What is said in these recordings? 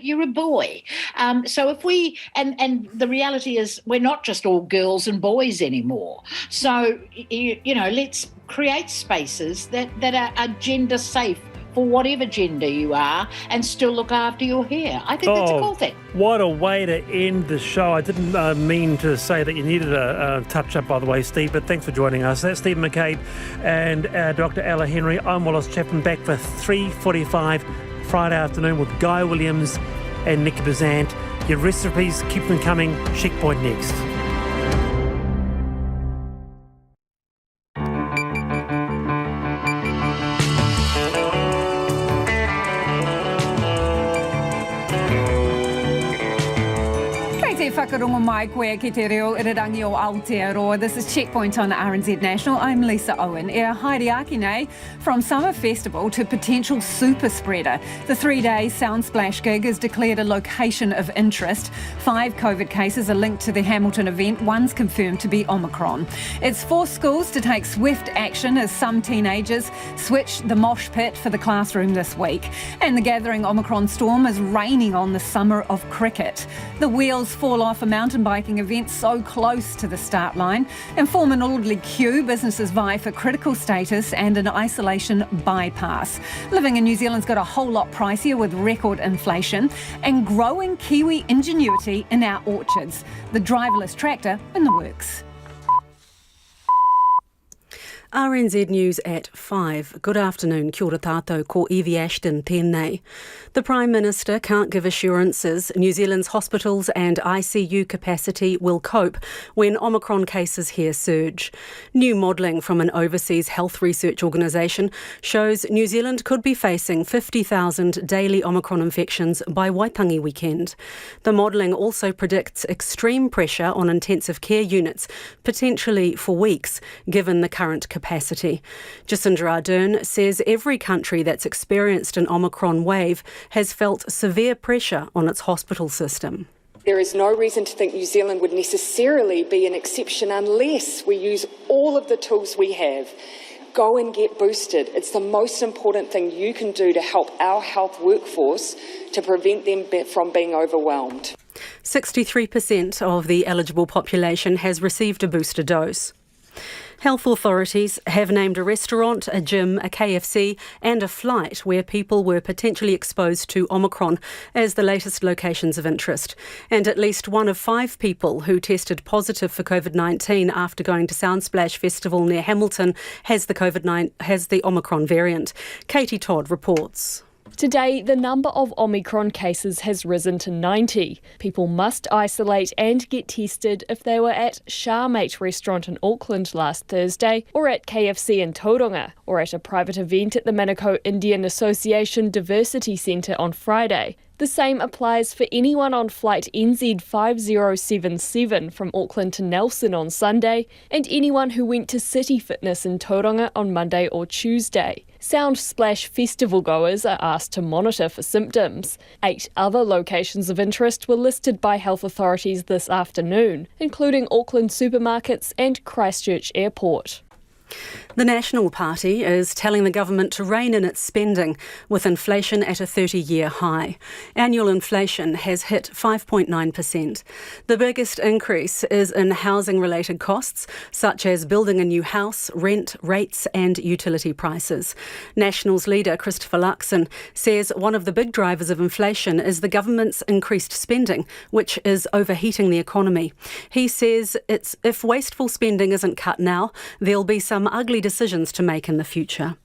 you're a boy. So if we, and the reality is we're not just all girls and boys anymore. So, let's create spaces that are gender safe for whatever gender you are and still look after your hair. I think that's a cool thing. What a way to end the show. I didn't mean to say that you needed a touch-up, by the way, Steve, but thanks for joining us. That's Steve McCabe and Dr. Ella Henry. I'm Wallace Chapman, back for 3:45 Friday afternoon with Guy Williams and Nicky Bazant. Your recipes, keep them coming. Checkpoint next. Whakarongo mai koe ki te reo irirangi o Aotearoa. This is Checkpoint on RNZ National. I'm Lisa Owen. E haere aki nei, from summer festival to potential super spreader. The 3-day Soundsplash gig is declared a location of interest. 5 COVID cases are linked to the Hamilton event. One's confirmed to be Omicron. It's forced schools to take swift action as some teenagers switch the mosh pit for the classroom this week. And the gathering Omicron storm is raining on the summer of cricket. The wheels fall off a mountain biking event so close to the start line. And form an orderly queue, businesses vie for critical status and an isolation bypass. Living in New Zealand's got a whole lot pricier with record inflation and growing Kiwi ingenuity in our orchards. The driverless tractor in the works. RNZ News at 5. Good afternoon, kia ora tātou, ko Evie Ashton tēnei. The Prime Minister can't give assurances New Zealand's hospitals and ICU capacity will cope when Omicron cases here surge. New modelling from an overseas health research organisation shows New Zealand could be facing 50,000 daily Omicron infections by Waitangi weekend. The modelling also predicts extreme pressure on intensive care units, potentially for weeks, given the current capacity. Jacinda Ardern says every country that's experienced an Omicron wave has felt severe pressure on its hospital system. There is no reason to think New Zealand would necessarily be an exception unless we use all of the tools we have. Go and get boosted. It's the most important thing you can do to help our health workforce to prevent them from being overwhelmed. 63% of the eligible population has received a booster dose. Health authorities have named a restaurant, a gym, a KFC and a flight where people were potentially exposed to Omicron as the latest locations of interest. And at least 1 of 5 people who tested positive for COVID-19 after going to Soundsplash Festival near Hamilton has the Omicron variant. Katie Todd reports. Today, the number of Omicron cases has risen to 90. People must isolate and get tested if they were at Charmate restaurant in Auckland last Thursday, or at KFC in Tauranga, or at a private event at the Manukau Indian Association Diversity Centre on Friday. The same applies for anyone on flight NZ5077 from Auckland to Nelson on Sunday, and anyone who went to City Fitness in Tauranga on Monday or Tuesday. Soundsplash festival goers are asked to monitor for symptoms. 8 other locations of interest were listed by health authorities this afternoon, including Auckland supermarkets and Christchurch Airport. The National Party is telling the government to rein in its spending with inflation at a 30-year high. Annual inflation has hit 5.9%. The biggest increase is in housing-related costs, such as building a new house, rent, rates and utility prices. Nationals leader Christopher Luxon says one of the big drivers of inflation is the government's increased spending, which is overheating the economy. He says if wasteful spending isn't cut now, there'll be some ugly decisions to make in the future.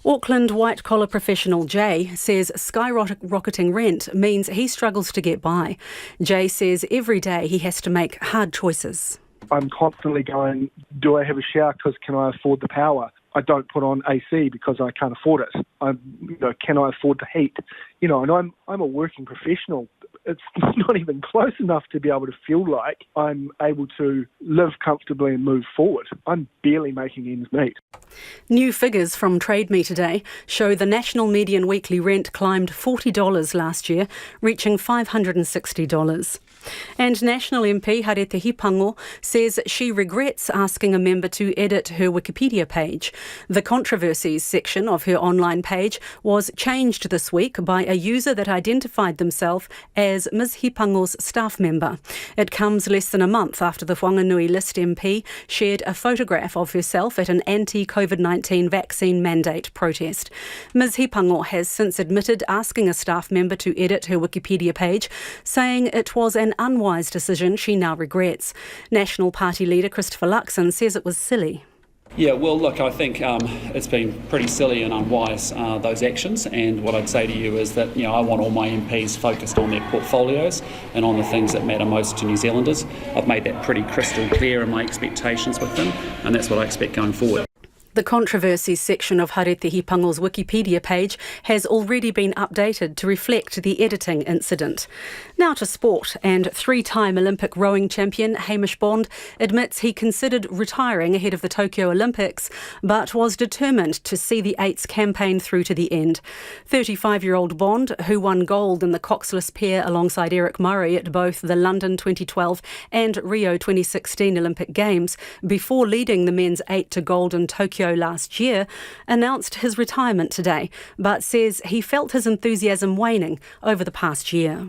Auckland white-collar professional Jay says skyrocketing rent means he struggles to get by. Jay says every day he has to make hard choices. I'm constantly going, do I have a shower because can I afford the power? I don't put on AC because I can't afford it. Can I afford the heat? And I'm a working professional. it's not even close enough to be able to feel like I'm able to live comfortably and move forward. I'm barely making ends meet. New figures from Trade Me today show the national median weekly rent climbed $40 last year, reaching $560. And National MP Harete Hipango says she regrets asking a member to edit her Wikipedia page. The controversies section of her online page was changed this week by a user that identified themselves as Ms Hipango's staff member. It comes less than a month after the Whanganui List MP shared a photograph of herself at an anti-COVID-19 vaccine mandate protest. Ms Hipango has since admitted asking a staff member to edit her Wikipedia page, saying it was an unwise decision she now regrets. National Party leader Christopher Luxon says it was silly. Yeah, well, look, I think it's been pretty silly and unwise, those actions. And what I'd say to you is that, I want all my MPs focused on their portfolios and on the things that matter most to New Zealanders. I've made that pretty crystal clear in my expectations with them, and that's what I expect going forward. The controversies section of Harete Hipango's Wikipedia page has already been updated to reflect the editing incident. Now to sport, and three-time Olympic rowing champion Hamish Bond admits he considered retiring ahead of the Tokyo Olympics, but was determined to see the eights campaign through to the end. 35-year-old Bond, who won gold in the coxless pair alongside Eric Murray at both the London 2012 and Rio 2016 Olympic Games, before leading the men's 8 to gold in Tokyo last year, announced his retirement today, but says he felt his enthusiasm waning over the past year.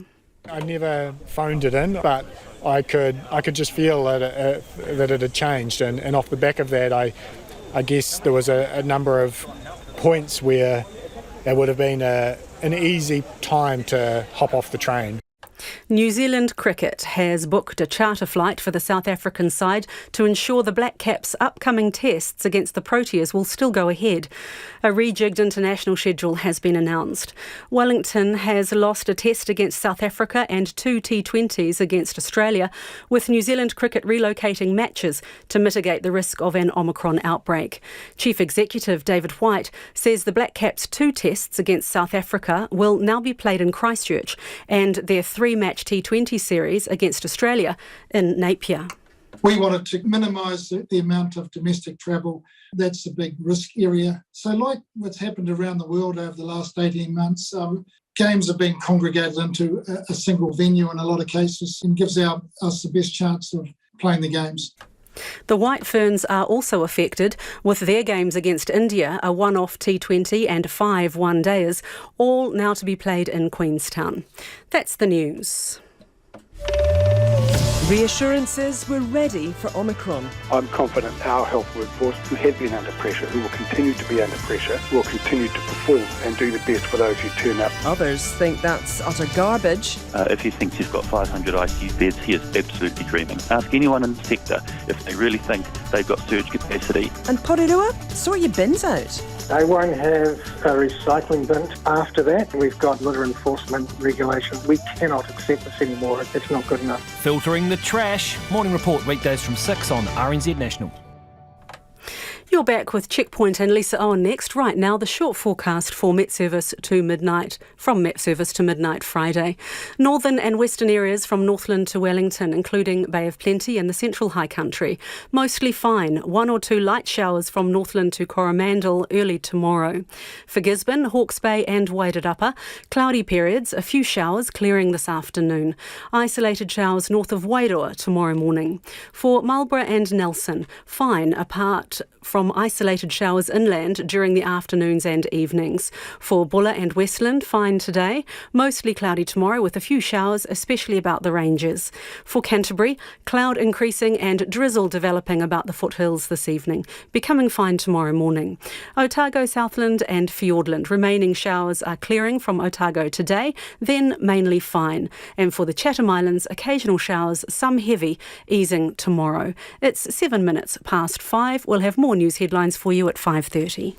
I never phoned it in, but I could just feel that it had changed, and off the back of that, I guess there was a number of points where it would have been an easy time to hop off the train. New Zealand Cricket has booked a charter flight for the South African side to ensure the Black Caps' upcoming tests against the Proteas will still go ahead. A rejigged international schedule has been announced. Wellington has lost a test against South Africa and 2 T20s against Australia, with New Zealand Cricket relocating matches to mitigate the risk of an Omicron outbreak. Chief Executive David White says the Black Caps' 2 tests against South Africa will now be played in Christchurch, and their 3-match T20 series against Australia in Napier. We wanted to minimise the amount of domestic travel. That's a big risk area. So like what's happened around the world over the last 18 months, games are being congregated into a single venue in a lot of cases, and gives us the best chance of playing the games. The White Ferns are also affected, with their games against India, a one-off T20 and 5 one-dayers, all now to be played in Queenstown. That's the news. Reassurances we're ready for Omicron. I'm confident our health workforce, who have been under pressure, who will continue to be under pressure, will continue to perform and do the best for those who turn up. Others think that's utter garbage. If he thinks he's got 500 ICU beds, he is absolutely dreaming. Ask anyone in the sector if they really think they've got surge capacity. And Porirua, sort your bins out. They won't have a recycling bin after that. We've got litter enforcement regulations. We cannot accept this anymore. It's not good enough. Filtering the trash. Morning Report weekdays from 6 on RNZ National. You're back with Checkpoint and Lisa Owen next. Right now, the short forecast for Met Service to midnight, from Met Service to midnight Friday. Northern and western areas from Northland to Wellington, including Bay of Plenty and the Central High Country. Mostly fine. 1 or 2 light showers from Northland to Coromandel early tomorrow. For Gisborne, Hawke's Bay and Wairarapa, cloudy periods, a few showers clearing this afternoon. Isolated showers north of Wairoa tomorrow morning. For Marlborough and Nelson, fine apart from isolated showers inland during the afternoons and evenings. For Bulla and Westland, fine today. Mostly cloudy tomorrow with a few showers, especially about the ranges. For Canterbury, cloud increasing and drizzle developing about the foothills this evening, becoming fine tomorrow morning. Otago, Southland and Fiordland, remaining showers are clearing from Otago today, then mainly fine. And for the Chatham Islands, occasional showers, some heavy, easing tomorrow. It's 7 minutes past 5. We'll have more news headlines for you at 5:30.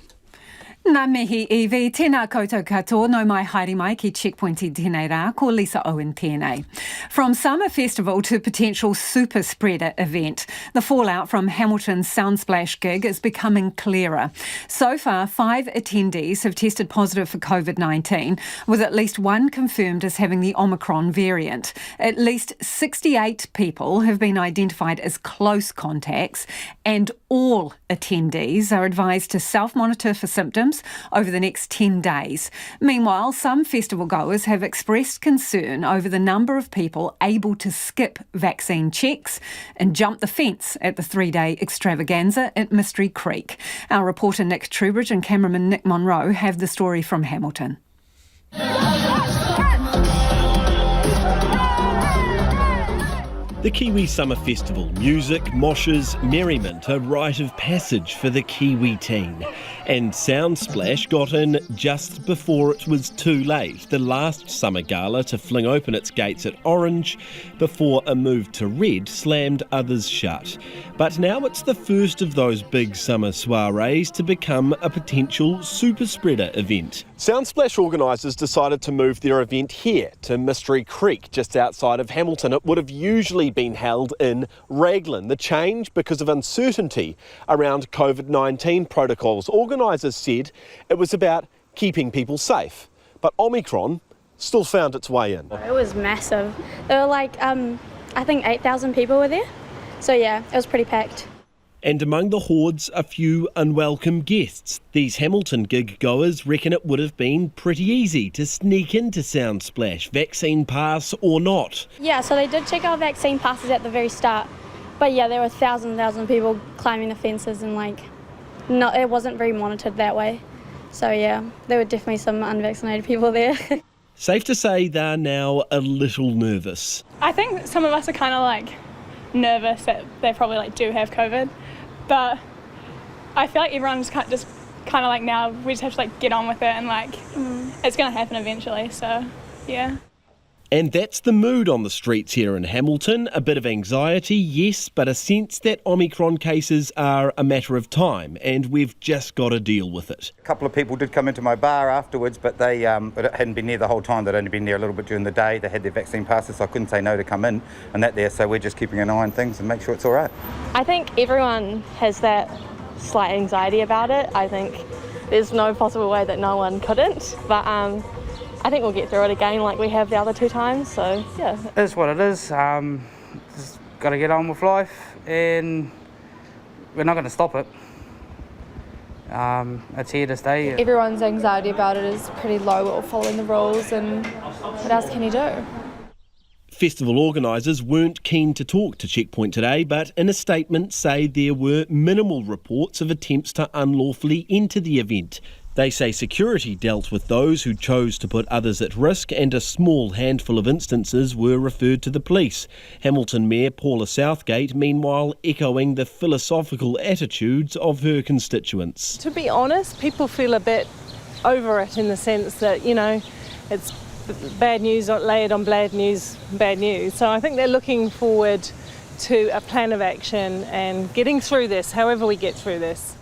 Nā mihi iwi, tēnā koutou katoa, no mai haere mai ki Checkpoint I tēnei rā, ko Lisa Owen tēnei. From summer festival to potential super spreader event, the fallout from Hamilton's Soundsplash gig is becoming clearer. So far, 5 attendees have tested positive for COVID-19, with at least one confirmed as having the Omicron variant. At least 68 people have been identified as close contacts, and all attendees are advised to self-monitor for symptoms over the next 10 days. Meanwhile, some festival goers have expressed concern over the number of people able to skip vaccine checks and jump the fence at the 3-day extravaganza at Mystery Creek. Our reporter Nick Trubridge and cameraman Nick Monroe have the story from Hamilton. The Kiwi Summer Festival, music, moshes, merriment, a rite of passage for the Kiwi teen. And Soundsplash got in just before it was too late, the last summer gala to fling open its gates at orange before a move to red slammed others shut. But now it's the first of those big summer soirees to become a potential super spreader event. Soundsplash organisers decided to move their event here to Mystery Creek, just outside of Hamilton. It would have usually been held in Raglan. The change because of uncertainty around COVID-19 protocols. Organisers said it was about keeping people safe, but Omicron still found its way in. It was massive. There were like, I think 8,000 people were there. So yeah, it was pretty packed. And among the hordes, a few unwelcome guests. These Hamilton gig goers reckon it would have been pretty easy to sneak into Soundsplash, vaccine pass or not. Yeah, so they did check our vaccine passes at the very start. But yeah, there were thousands people climbing the fences and no, it wasn't very monitored that way. So yeah, there were definitely some unvaccinated people there. Safe to say they're now a little nervous. I think some of us are kind of nervous that they probably do have COVID. But I feel like everyone's kind of now we just have to get on with it and it's going to happen eventually. So yeah. And that's the mood on the streets here in Hamilton. A bit of anxiety, yes, but a sense that Omicron cases are a matter of time and we've just got to deal with it. A couple of people did come into my bar afterwards, but they hadn't been there the whole time. They'd only been there a little bit during the day. They had their vaccine passes, so I couldn't say no to come in and that there. So we're just keeping an eye on things and make sure it's all right. I think everyone has that slight anxiety about it. I think there's no possible way that no one couldn't, but I think we'll get through it again like we have the other 2 times, so yeah. It is what it is. Just got to get on with life and we're not going to stop it. It's here to stay. Everyone's anxiety about it is pretty low. We're all following the rules and what else can you do? Festival organisers weren't keen to talk to Checkpoint today, but in a statement say there were minimal reports of attempts to unlawfully enter the event. They say security dealt with those who chose to put others at risk and a small handful of instances were referred to the police. Hamilton Mayor Paula Southgate, meanwhile, echoing the philosophical attitudes of her constituents. To be honest, people feel a bit over it in the sense that, it's bad news layered on bad news. So I think they're looking forward to a plan of action and getting through this, however we get through this.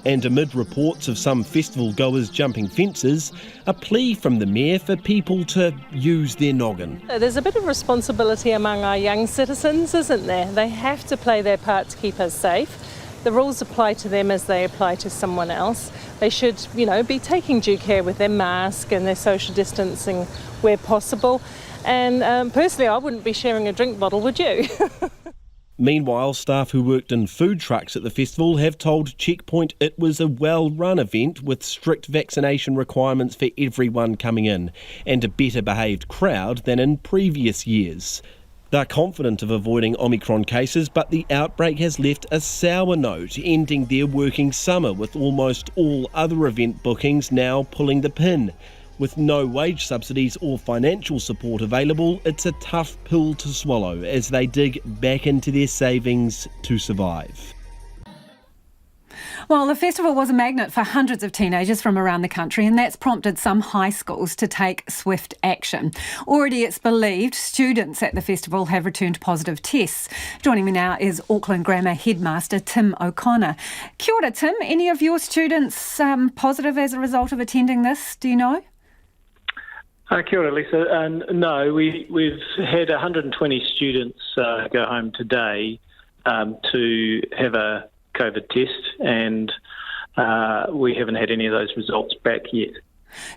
And amid reports of some festival goers jumping fences, a plea from the Mayor for people to use their noggin. There's a bit of responsibility among our young citizens, isn't there? They have to play their part to keep us safe. The rules apply to them as they apply to someone else. They should, be taking due care with their mask and their social distancing where possible. And personally, I wouldn't be sharing a drink bottle, would you? Meanwhile, staff who worked in food trucks at the festival have told Checkpoint it was a well-run event with strict vaccination requirements for everyone coming in and a better behaved crowd than in previous years. They're confident of avoiding Omicron cases, but the outbreak has left a sour note, ending their working summer with almost all other event bookings now pulling the pin. With no wage subsidies or financial support available, it's a tough pill to swallow as they dig back into their savings to survive. Well, the festival was a magnet for hundreds of teenagers from around the country, and that's prompted some high schools to take swift action. Already it's believed students at the festival have returned positive tests. Joining me now is Auckland Grammar Headmaster Tim O'Connor. Kia ora, Tim. Any of your students positive as a result of attending this, do you know? Kia ora, Lisa. No, we've had 120 students go home today to have a COVID test, and we haven't had any of those results back yet.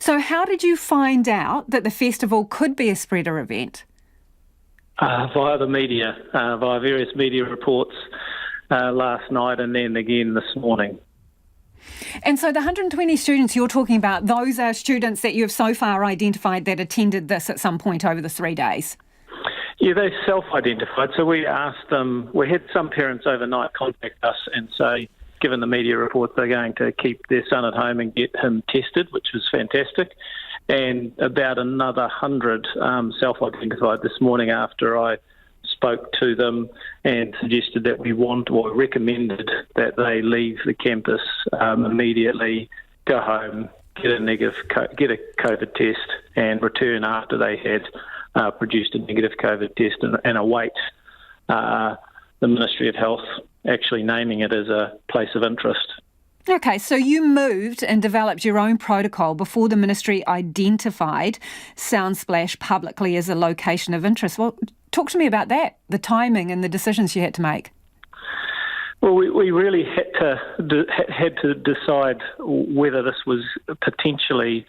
So how did you find out that the festival could be a spreader event? Via the media, via various media reports last night and then again this morning. And so the 120 students you're talking about, those are students that you've so far identified that attended this at some point over the 3 days? Yeah, they self-identified. So we asked them, we had some parents overnight contact us and say, given the media reports, they're going to keep their son at home and get him tested, which was fantastic. And about another 100 self-identified this morning after I spoke to them and suggested that we want or recommended that they leave the campus immediately, go home, get a COVID test and return after they had produced a negative COVID test and await the Ministry of Health actually naming it as a place of interest. Okay, so you moved and developed your own protocol before the Ministry identified Soundsplash publicly as a location of interest. Well, talk to me about that, the timing and the decisions you had to make. Well, we really had to decide whether this was potentially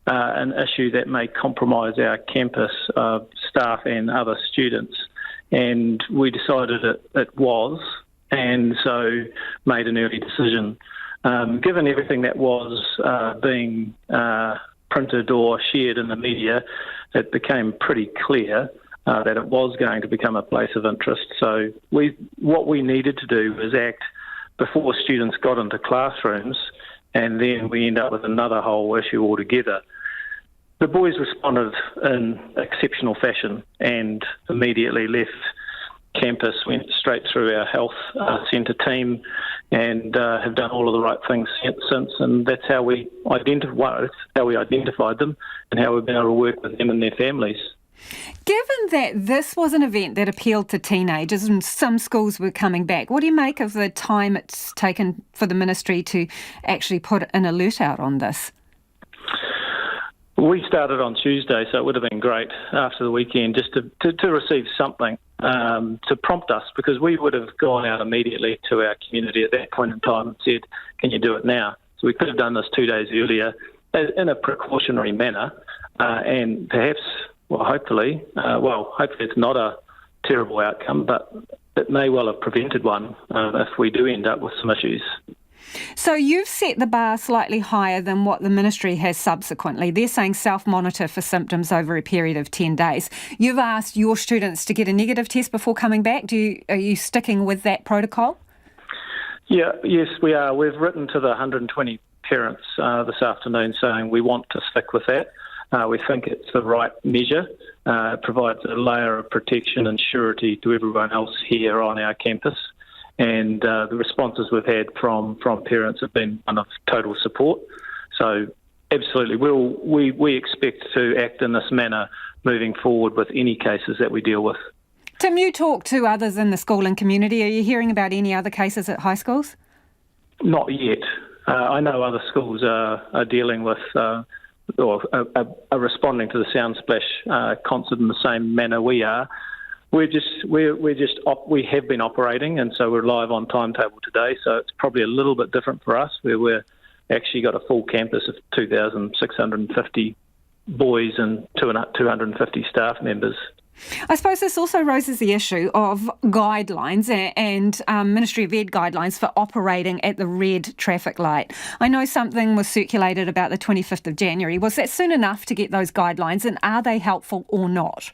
an issue that may compromise our campus staff and other students. And we decided it was, and so made an early decision. Given everything that was being printed or shared in the media, it became pretty clear that it was going to become a place of interest. So what we needed to do was act before students got into classrooms, and then we end up with another whole issue altogether. The boys responded in exceptional fashion and immediately left campus, went straight through our health centre team and have done all of the right things since, and that's how we identified them and how we've been able to work with them and their families. Given that this was an event that appealed to teenagers and some schools were coming back, what do you make of the time it's taken for the Ministry to actually put an alert out on this? We started on Tuesday, so it would have been great after the weekend just to receive something to prompt us, because we would have gone out immediately to our community at that point in time and said, can you do it now? So we could have done this 2 days earlier in a precautionary manner and perhaps, hopefully it's not a terrible outcome, but it may well have prevented one if we do end up with some issues. So you've set the bar slightly higher than what the Ministry has subsequently. They're saying self-monitor for symptoms over a period of 10 days. You've asked your students to get a negative test before coming back. Are you sticking with that protocol? Yes, we are. We've written to the 120 parents this afternoon saying we want to stick with that. We think it's the right measure. It provides a layer of protection and surety to everyone else here on our campus. And the responses we've had from parents have been one of total support. So absolutely, we expect to act in this manner moving forward with any cases that we deal with. Tim, you talk to others in the school and community. Are you hearing about any other cases at high schools? Not yet. I know other schools are dealing with or are responding to the Soundsplash concert in the same manner we are. We have been operating, and so we're live on timetable today. So it's probably a little bit different for us, where we're actually got a full campus of 2,650 boys and 250 staff members. I suppose this also raises the issue of guidelines and Ministry of Ed guidelines for operating at the red traffic light. I know something was circulated about the 25th of January. Was that soon enough to get those guidelines, and are they helpful or not?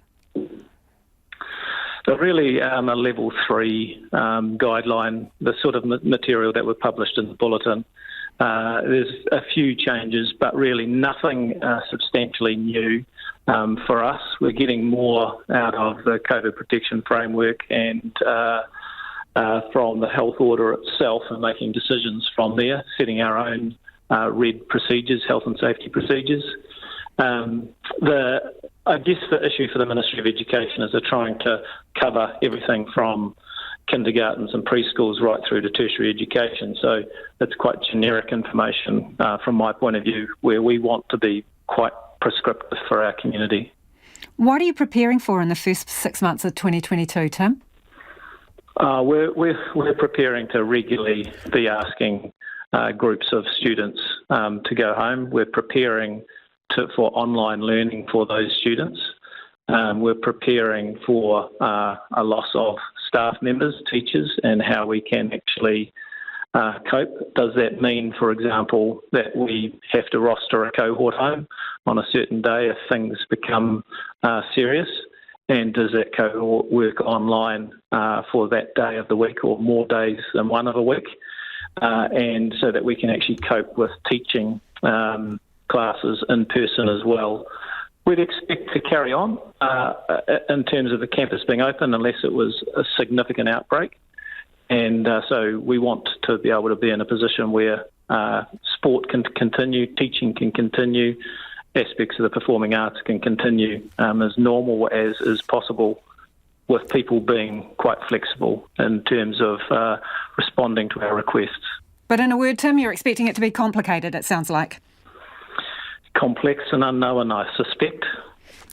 But really, a level 3 guideline, the sort of material that were published in the bulletin. There's a few changes, but really nothing substantially new for us. We're getting more out of the COVID protection framework and from the health order itself and making decisions from there, setting our own RED procedures, health and safety procedures. I guess the issue for the Ministry of Education is they're trying to cover everything from kindergartens and preschools right through to tertiary education. So it's quite generic information from my point of view, where we want to be quite prescriptive for our community. What are you preparing for in the first 6 months of 2022, Tim? We're preparing to regularly be asking groups of students to go home. We're preparing for online learning for those students. We're preparing for a loss of staff members, teachers, and how we can actually cope. Does that mean, for example, that we have to roster a cohort home on a certain day if things become serious? And does that cohort work online for that day of the week or more days than one of a week? And so that we can actually cope with teaching classes in person as well. We'd expect to carry on in terms of the campus being open unless it was a significant outbreak. And so we want to be able to be in a position where sport can continue, teaching can continue, aspects of the performing arts can continue as normal as is possible, with people being quite flexible in terms of responding to our requests. But in a word, Tim, you're expecting it to be complicated, it sounds like. Complex and unknown, I suspect.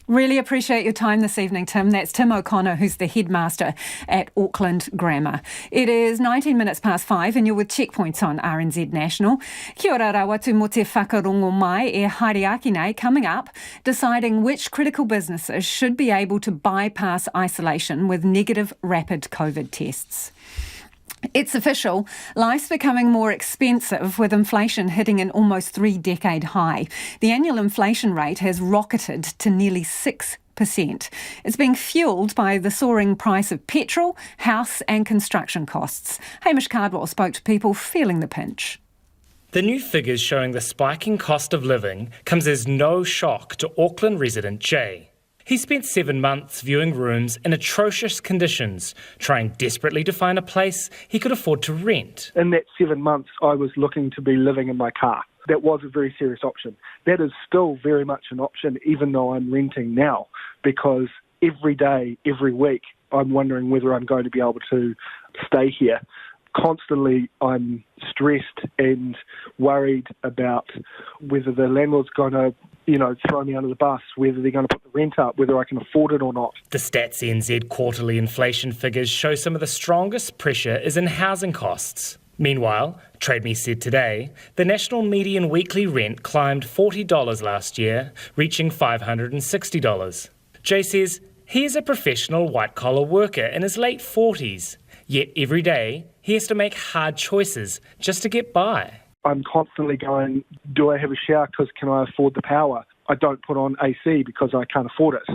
Really appreciate your time this evening, Tim. That's Tim O'Connor, who's the headmaster at Auckland Grammar. It is 19 minutes past 5 and you're with Checkpoints on RNZ National. Kia ora rawatu mo te whakarongo mai e haere nei coming up, deciding which critical businesses should be able to bypass isolation with negative rapid COVID tests. It's official. Life's becoming more expensive with inflation hitting an almost 3-decade high. The annual inflation rate has rocketed to nearly 6%. It's being fuelled by the soaring price of petrol, house and construction costs. Hamish Bond spoke to people feeling the pinch. The new figures showing the spiking cost of living comes as no shock to Auckland resident Jay. He spent 7 months viewing rooms in atrocious conditions, trying desperately to find a place he could afford to rent. In that 7 months, I was looking to be living in my car. That was a very serious option. That is still very much an option, even though I'm renting now, because every day, every week, I'm wondering whether I'm going to be able to stay here. Constantly, I'm stressed and worried about whether the landlord's going to, throw me under the bus, whether they're going to put the rent up, whether I can afford it or not. The Stats NZ quarterly inflation figures show some of the strongest pressure is in housing costs. Meanwhile, Trade Me said today, the national median weekly rent climbed $40 last year, reaching $560. Jay says he is a professional white-collar worker in his late 40s, yet every day he has to make hard choices just to get by. I'm constantly going, do I have a shower because can I afford the power? I don't put on AC because I can't afford it.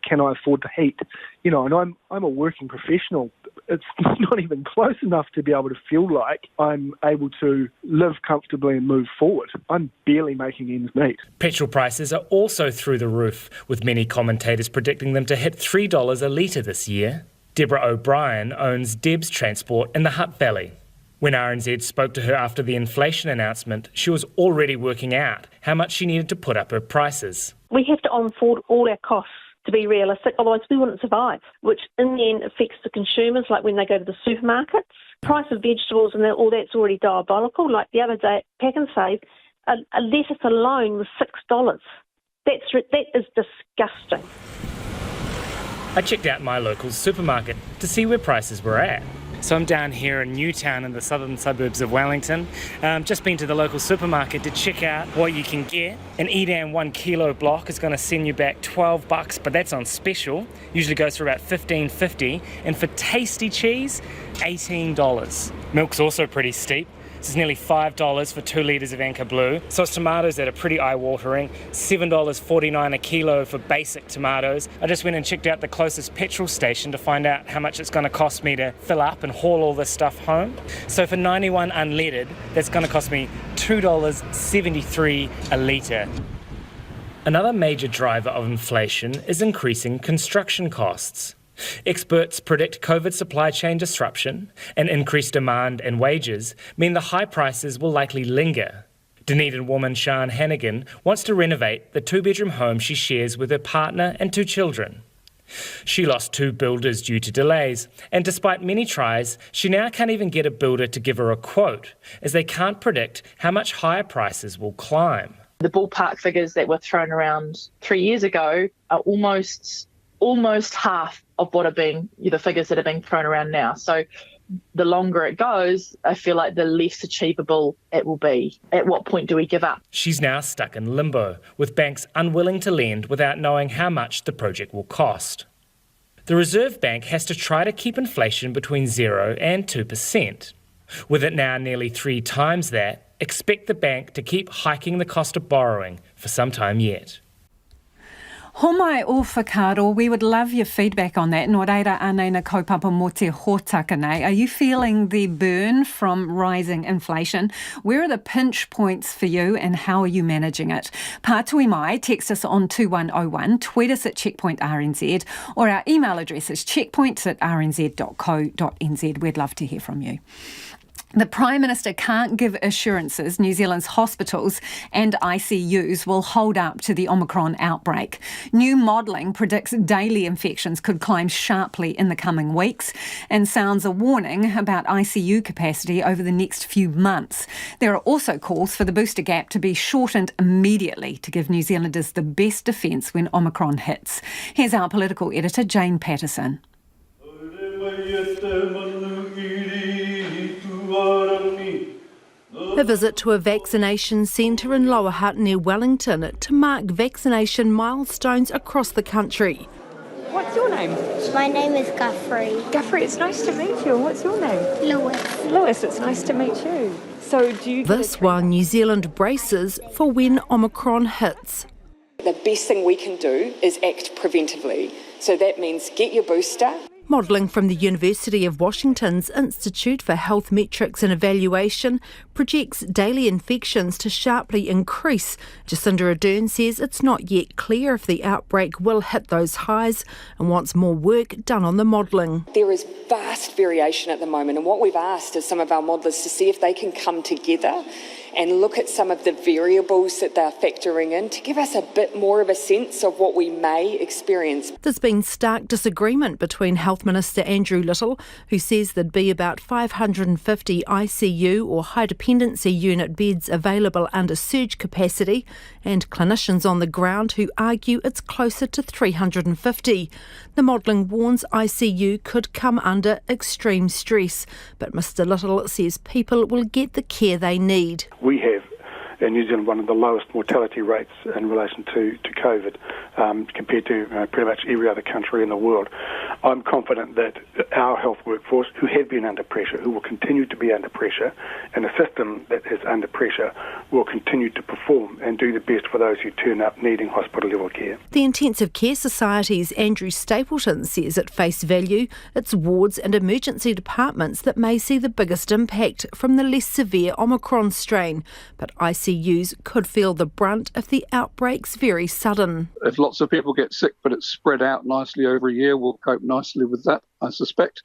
Can I afford the heat? And I'm a working professional. It's not even close enough to be able to feel like I'm able to live comfortably and move forward. I'm barely making ends meet. Petrol prices are also through the roof, with many commentators predicting them to hit $3 a litre this year. Deborah O'Brien owns Deb's Transport in the Hutt Valley. When RNZ spoke to her after the inflation announcement, she was already working out how much she needed to put up her prices. We have to onboard all our costs to be realistic, otherwise we wouldn't survive, which in the end affects the consumers, like when they go to the supermarkets. Price of vegetables and all that's already diabolical. Like the other day at Pack and Save, a lettuce alone was $6. That is disgusting. I checked out my local supermarket to see where prices were at. So I'm down here in Newtown in the southern suburbs of Wellington. Just been to the local supermarket to check out what you can get. An Edam 1 kilo block is going to send you back $12, but that's on special. Usually goes for about $15.50. And for tasty cheese, $18. Milk's also pretty steep. This is nearly $5 for 2 litres of Anchor Blue. Sauce tomatoes that are pretty eye-watering, $7.49 a kilo for basic tomatoes. I just went and checked out the closest petrol station to find out how much it's going to cost me to fill up and haul all this stuff home. So for 91 unleaded, that's going to cost me $2.73 a litre. Another major driver of inflation is increasing construction costs. Experts predict COVID supply chain disruption and increased demand and wages mean the high prices will likely linger. Dunedin woman Sian Hannigan wants to renovate the two-bedroom home she shares with her partner and 2 children. She lost 2 builders due to delays, and despite many tries, she now can't even get a builder to give her a quote, as they can't predict how much higher prices will climb. The ballpark figures that were thrown around 3 years ago are almost half of what are being the figures that are being thrown around now. So the longer it goes, I feel like the less achievable it will be. At what point do we give up? She's now stuck in limbo, with banks unwilling to lend without knowing how much the project will cost. The Reserve Bank has to try to keep inflation between 0 and 2%. With it now nearly 3 times that, expect the bank to keep hiking the cost of borrowing for some time yet. Homai o whakaaro, we would love your feedback on that. Nō reira anei na kaupapa mo te hōtaka nei. Are you feeling the burn from rising inflation? Where are the pinch points for you and how are you managing it? Pātui mai, text us on 2101, tweet us at Checkpoint RNZ, or our email address is checkpoints@rnz.co.nz. We'd love to hear from you. The Prime Minister can't give assurances New Zealand's hospitals and ICUs will hold up to the Omicron outbreak. New modelling predicts daily infections could climb sharply in the coming weeks and sounds a warning about ICU capacity over the next few months. There are also calls for the booster gap to be shortened immediately to give New Zealanders the best defence when Omicron hits. Here's our political editor, Jane Patterson. A visit to a vaccination centre in Lower Hutt near Wellington to mark vaccination milestones across the country. What's your name? My name is Guthrie. Guthrie, it's nice to meet you. What's your name? Lewis. Lewis, it's nice to meet you. So do you... This while New Zealand braces for when Omicron hits. The best thing we can do is act preventively. So that means get your booster. Modelling from the University of Washington's Institute for Health Metrics and Evaluation projects daily infections to sharply increase. Jacinda Ardern says it's not yet clear if the outbreak will hit those highs and wants more work done on the modelling. There is vast variation at the moment, and what we've asked is some of our modellers to see if they can come together and look at some of the variables that they're factoring in to give us a bit more of a sense of what we may experience. There's been stark disagreement between Health Minister Andrew Little, who says there'd be about 550 ICU or high dependency unit beds available under surge capacity, and clinicians on the ground who argue it's closer to 350. The modelling warns ICU could come under extreme stress, but Mr Little says people will get the care they need. We have in New Zealand one of the lowest mortality rates in relation to COVID compared to pretty much every other country in the world. I'm confident that our health workforce, who have been under pressure, who will continue to be under pressure, and a system that is under pressure will continue to perform and do the best for those who turn up needing hospital-level care. The Intensive Care Society's Andrew Stapleton says at face value it's wards and emergency departments that may see the biggest impact from the less severe Omicron strain, but ICUs could feel the brunt if the outbreak's very sudden. If lots of people get sick but it's spread out nicely over a year, we'll cope nicely with that, I suspect.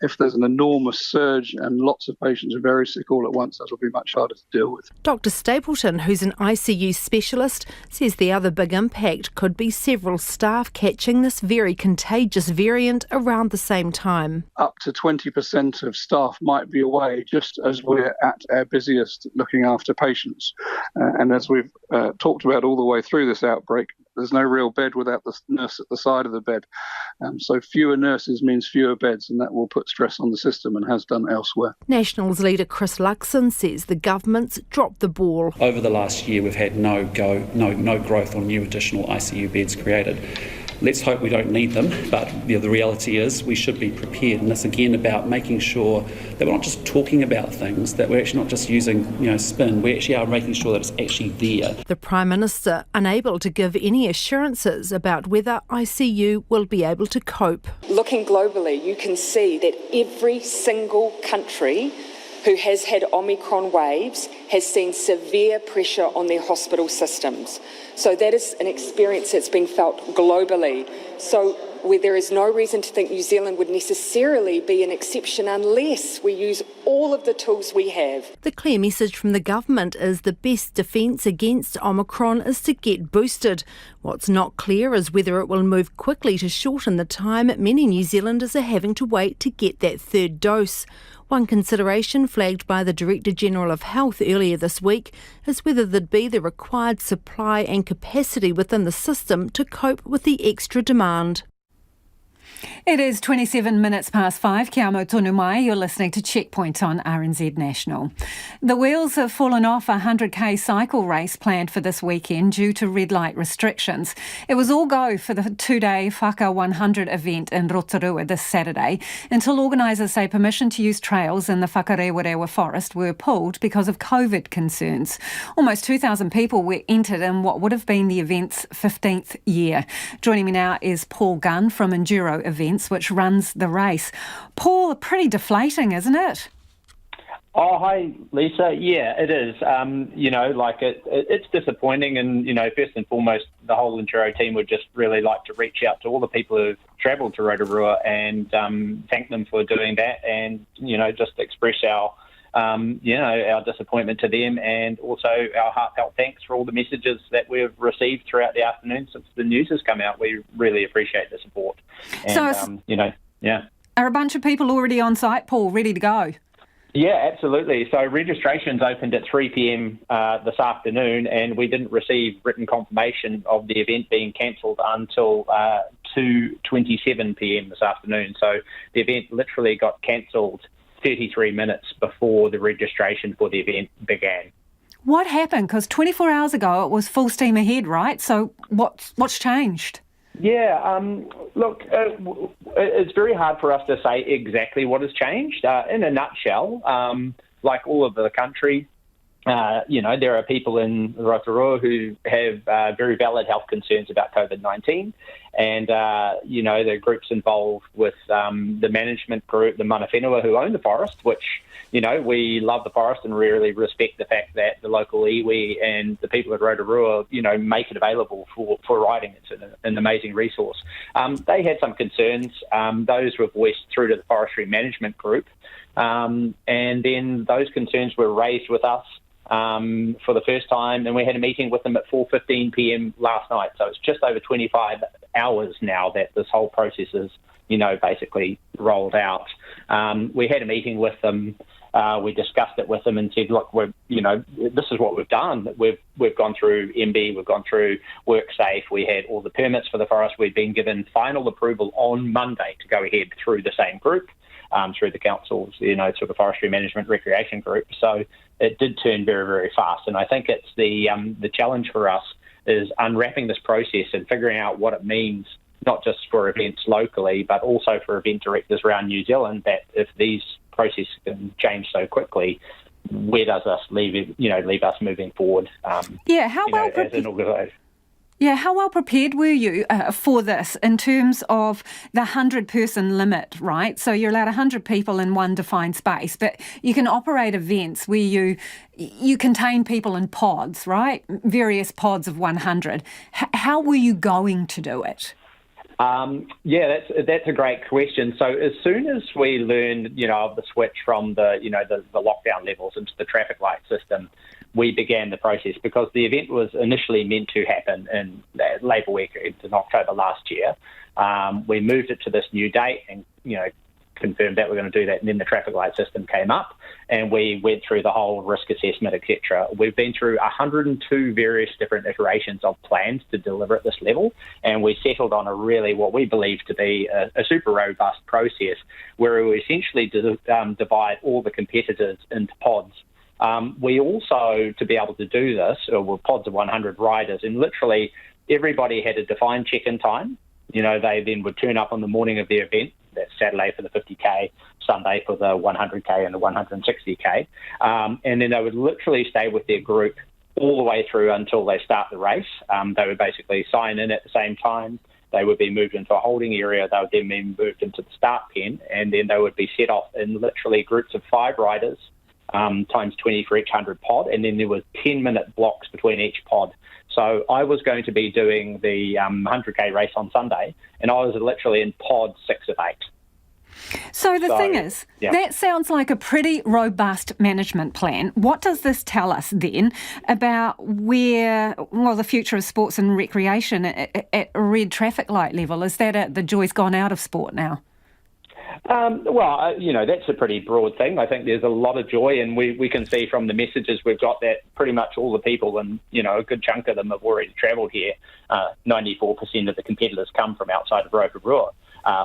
If there's an enormous surge and lots of patients are very sick all at once, that'll be much harder to deal with. Dr Stapleton, who's an ICU specialist, says the other big impact could be several staff catching this very contagious variant around the same time. Up to 20% of staff might be away just as we're at our busiest looking after patients. And as we've talked about all the way through this outbreak, there's no real bed without the nurse at the side of the bed. So fewer nurses means fewer beds, and that will put stress on the system and has done elsewhere. Nationals leader Chris Luxon says the government's dropped the ball. Over the last year, we've had no growth on new additional ICU beds created. Let's hope we don't need them, but the reality is we should be prepared. And it's again about making sure that we're not just talking about things, that we're actually not just using spin, we actually are making sure that it's actually there. The Prime Minister unable to give any assurances about whether ICU will be able to cope. Looking globally, you can see that every single country who has had Omicron waves, has seen severe pressure on their hospital systems. So that is an experience that's being felt globally. So where there is no reason to think New Zealand would necessarily be an exception unless we use all of the tools we have. The clear message from the government is the best defence against Omicron is to get boosted. What's not clear is whether it will move quickly to shorten the time many New Zealanders are having to wait to get that third dose. One consideration flagged by the Director-General of Health earlier this week is whether there'd be the required supply and capacity within the system to cope with the extra demand. It is 27 minutes past 5. Kia amo tonu mai. You're listening to Checkpoint on RNZ National. The wheels have fallen off a 100k cycle race planned for this weekend due to red light restrictions. It was all go for the two-day Whaka 100 event in Rotorua this Saturday until organisers say permission to use trails in the Whakarewarewa forest were pulled because of COVID concerns. Almost 2,000 people were entered in what would have been the event's 15th year. Joining me now is Paul Gunn from Enduro Events, which runs the race. Paul, pretty deflating, isn't it? Oh, hi, Lisa. Yeah, it is. It's disappointing. And, first and foremost, the whole Enduro team would just really like to reach out to all the people who've travelled to Rotorua and thank them for doing that and, just express our disappointment to them and also our heartfelt thanks for all the messages that we've received throughout the afternoon since the news has come out. We really appreciate the support. And, Are a bunch of people already on site, Paul, ready to go? Yeah, absolutely. So registrations opened at 3 p.m. This afternoon, and we didn't receive written confirmation of the event being cancelled until 2:27 p.m. this afternoon. So the event literally got cancelled 33 minutes before the registration for the event began. What happened? Because 24 hours ago it was full steam ahead, right? So what's changed? Yeah, look, it's very hard for us to say exactly what has changed. In a nutshell, like all over the country, there are people in Rotorua who have very valid health concerns about COVID-19. And, there are groups involved with the management group, the mana whenua, who own the forest, which, we love the forest and really respect the fact that the local iwi and the people at Rotorua, make it available for riding. It's an amazing resource. They had some concerns. Those were voiced through to the forestry management group. And then those concerns were raised with us for the first time, and we had a meeting with them at 4:15 p.m. last night. So it's just over 25 hours now that this whole process is, basically rolled out. We had a meeting with them. We discussed it with them and said, look, this is what we've done. We've gone through MB, we've gone through WorkSafe. We had all the permits for the forest. We've been given final approval on Monday to go ahead through the same group. Through the council's, sort of forestry management recreation group. So it did turn very, very fast. And I think it's the challenge for us is unwrapping this process and figuring out what it means, not just for events locally, but also for event directors around New Zealand, that if these processes can change so quickly, where does us leave us moving forward as an organisation? Yeah, how well prepared were you for this in terms of the 100-person limit, right? So you're allowed 100 people in one defined space, but you can operate events where you contain people in pods, right? Various pods of 100. How were you going to do it? That's a great question. So as soon as we learned, of the switch from the lockdown levels into the traffic light system, we began the process because the event was initially meant to happen in Labour weekend in October last year. We moved it to this new date and, confirmed that we're going to do that. And then the traffic light system came up and we went through the whole risk assessment, etc. We've been through 102 various different iterations of plans to deliver at this level. And we settled on what we believe to be a super robust process where we essentially divide all the competitors into pods. We also, to be able to do this, were pods of 100 riders, and literally everybody had a defined check-in time. They then would turn up on the morning of the event. That's Saturday for the 50K, Sunday for the 100K and the 160K. And then they would literally stay with their group all the way through until they start the race. They would basically sign in at the same time. They would be moved into a holding area. They would then be moved into the start pen, and then they would be set off in literally groups of 5 riders times 20 for each 100 pod, and then there was 10-minute blocks between each pod. So I was going to be doing the 100k race on Sunday, and I was literally in pod 6 of 8. So the thing is, that sounds like a pretty robust management plan. What does this tell us then about the future of sports and recreation at red traffic light level? Is that the joy's gone out of sport now? That's a pretty broad thing. I think there's a lot of joy, and we can see from the messages we've got that pretty much all the people, and a good chunk of them have already travelled here. 94% of the competitors come from outside of Rotorua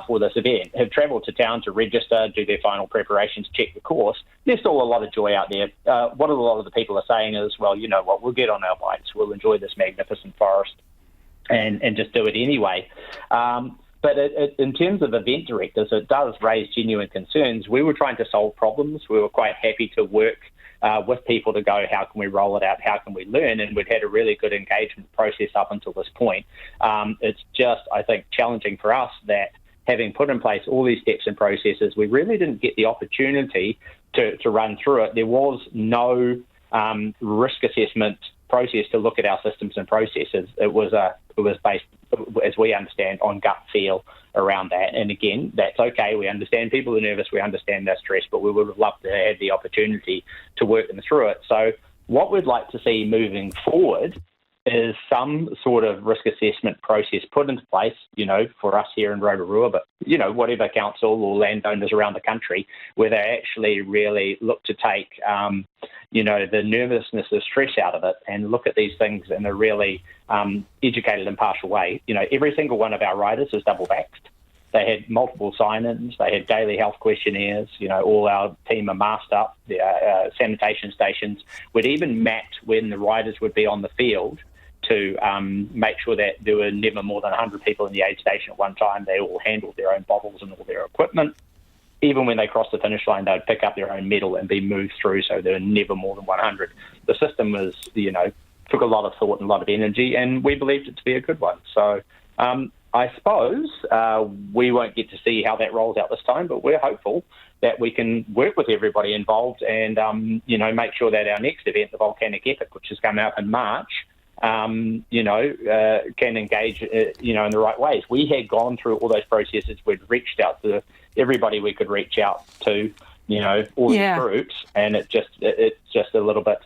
for this event, have travelled to town to register, do their final preparations, check the course. There's still a lot of joy out there. What a lot of the people are saying is, well, you know what, we'll get on our bikes, we'll enjoy this magnificent forest and just do it anyway. But in terms of event directors, it does raise genuine concerns. We were trying to solve problems. We were quite happy to work with people to go, how can we roll it out? How can we learn? And we'd had a really good engagement process up until this point. It's just, I think, challenging for us that having put in place all these steps and processes, we really didn't get the opportunity to run through it. There was no risk assessment process to look at our systems and processes. It was based, as we understand, on gut feel around that. And again, that's okay. We understand people are nervous. We understand they're stressed, but we would have loved to have the opportunity to work them through it. So what we'd like to see moving forward is some sort of risk assessment process put into place, for us here in Rotorua, but, whatever council or landowners around the country, where they actually really look to take, the nervousness, the stress out of it and look at these things in a really educated, impartial way. Every single one of our riders is double-vaxxed. They had multiple sign-ins. They had daily health questionnaires. All our team are masked up. The sanitation stations would even map when the riders would be on the field to make sure that there were never more than 100 people in the aid station at one time. They all handled their own bottles and all their equipment. Even when they crossed the finish line, they'd pick up their own medal and be moved through, so there were never more than 100. The system was, took a lot of thought and a lot of energy, and we believed it to be a good one. So I suppose we won't get to see how that rolls out this time, but we're hopeful that we can work with everybody involved and, make sure that our next event, the Volcanic Epic, which is coming up in March, can engage, in the right ways. We had gone through all those processes. We'd reached out to everybody we could reach out to, all these groups, and it's just a little bit,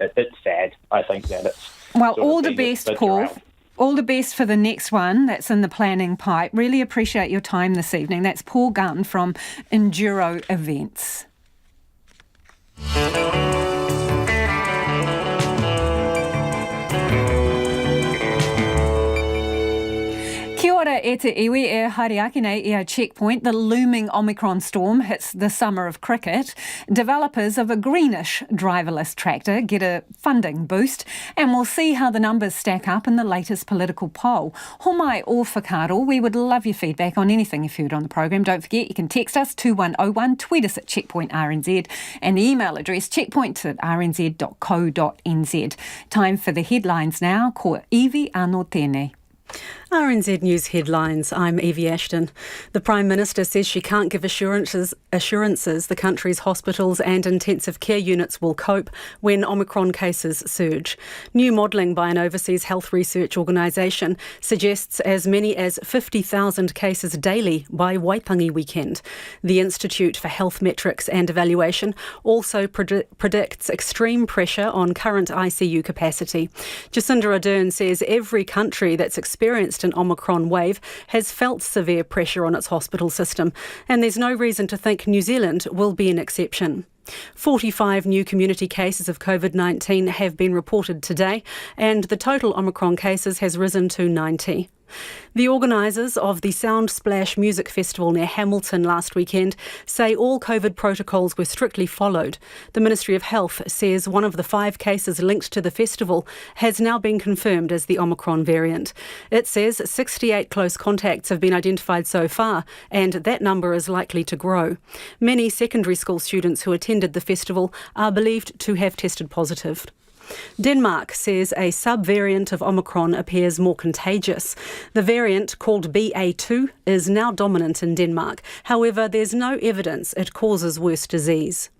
it's sad, I think, that it's... Well, all the best, Paul. All the best for the next one that's in the planning pipe. Really appreciate your time this evening. That's Paul Gunn from Enduro Events. Kia ora e te iwi e haere nei I a checkpoint. The looming Omicron storm hits the summer of cricket. Developers of a greenish driverless tractor get a funding boost, and we'll see how the numbers stack up in the latest political poll. Homai o whakaaro, we would love your feedback on anything you've heard on the program. Don't forget, you can text us 2101, tweet us at Checkpoint RNZ, and the email address checkpoint@rnz.co.nz. Time for the headlines now. Ko Evie anō tēnei. RNZ News headlines. I'm Evie Ashton. The Prime Minister says she can't give assurances the country's hospitals and intensive care units will cope when Omicron cases surge. New modelling by an overseas health research organisation suggests as many as 50,000 cases daily by Waitangi weekend. The Institute for Health Metrics and Evaluation also predicts extreme pressure on current ICU capacity. Jacinda Ardern says every country that's experienced an Omicron wave has felt severe pressure on its hospital system, and there's no reason to think New Zealand will be an exception. 45 new community cases of COVID-19 have been reported today, and the total Omicron cases has risen to 90. The organisers of the Soundsplash music festival near Hamilton last weekend say all COVID protocols were strictly followed. The Ministry of Health says one of the 5 cases linked to the festival has now been confirmed as the Omicron variant. It says 68 close contacts have been identified so far, and that number is likely to grow. Many secondary school students who attended the festival are believed to have tested positive. Denmark says a sub-variant of Omicron appears more contagious. The variant, called BA2, is now dominant in Denmark. However, there's no evidence it causes worse disease.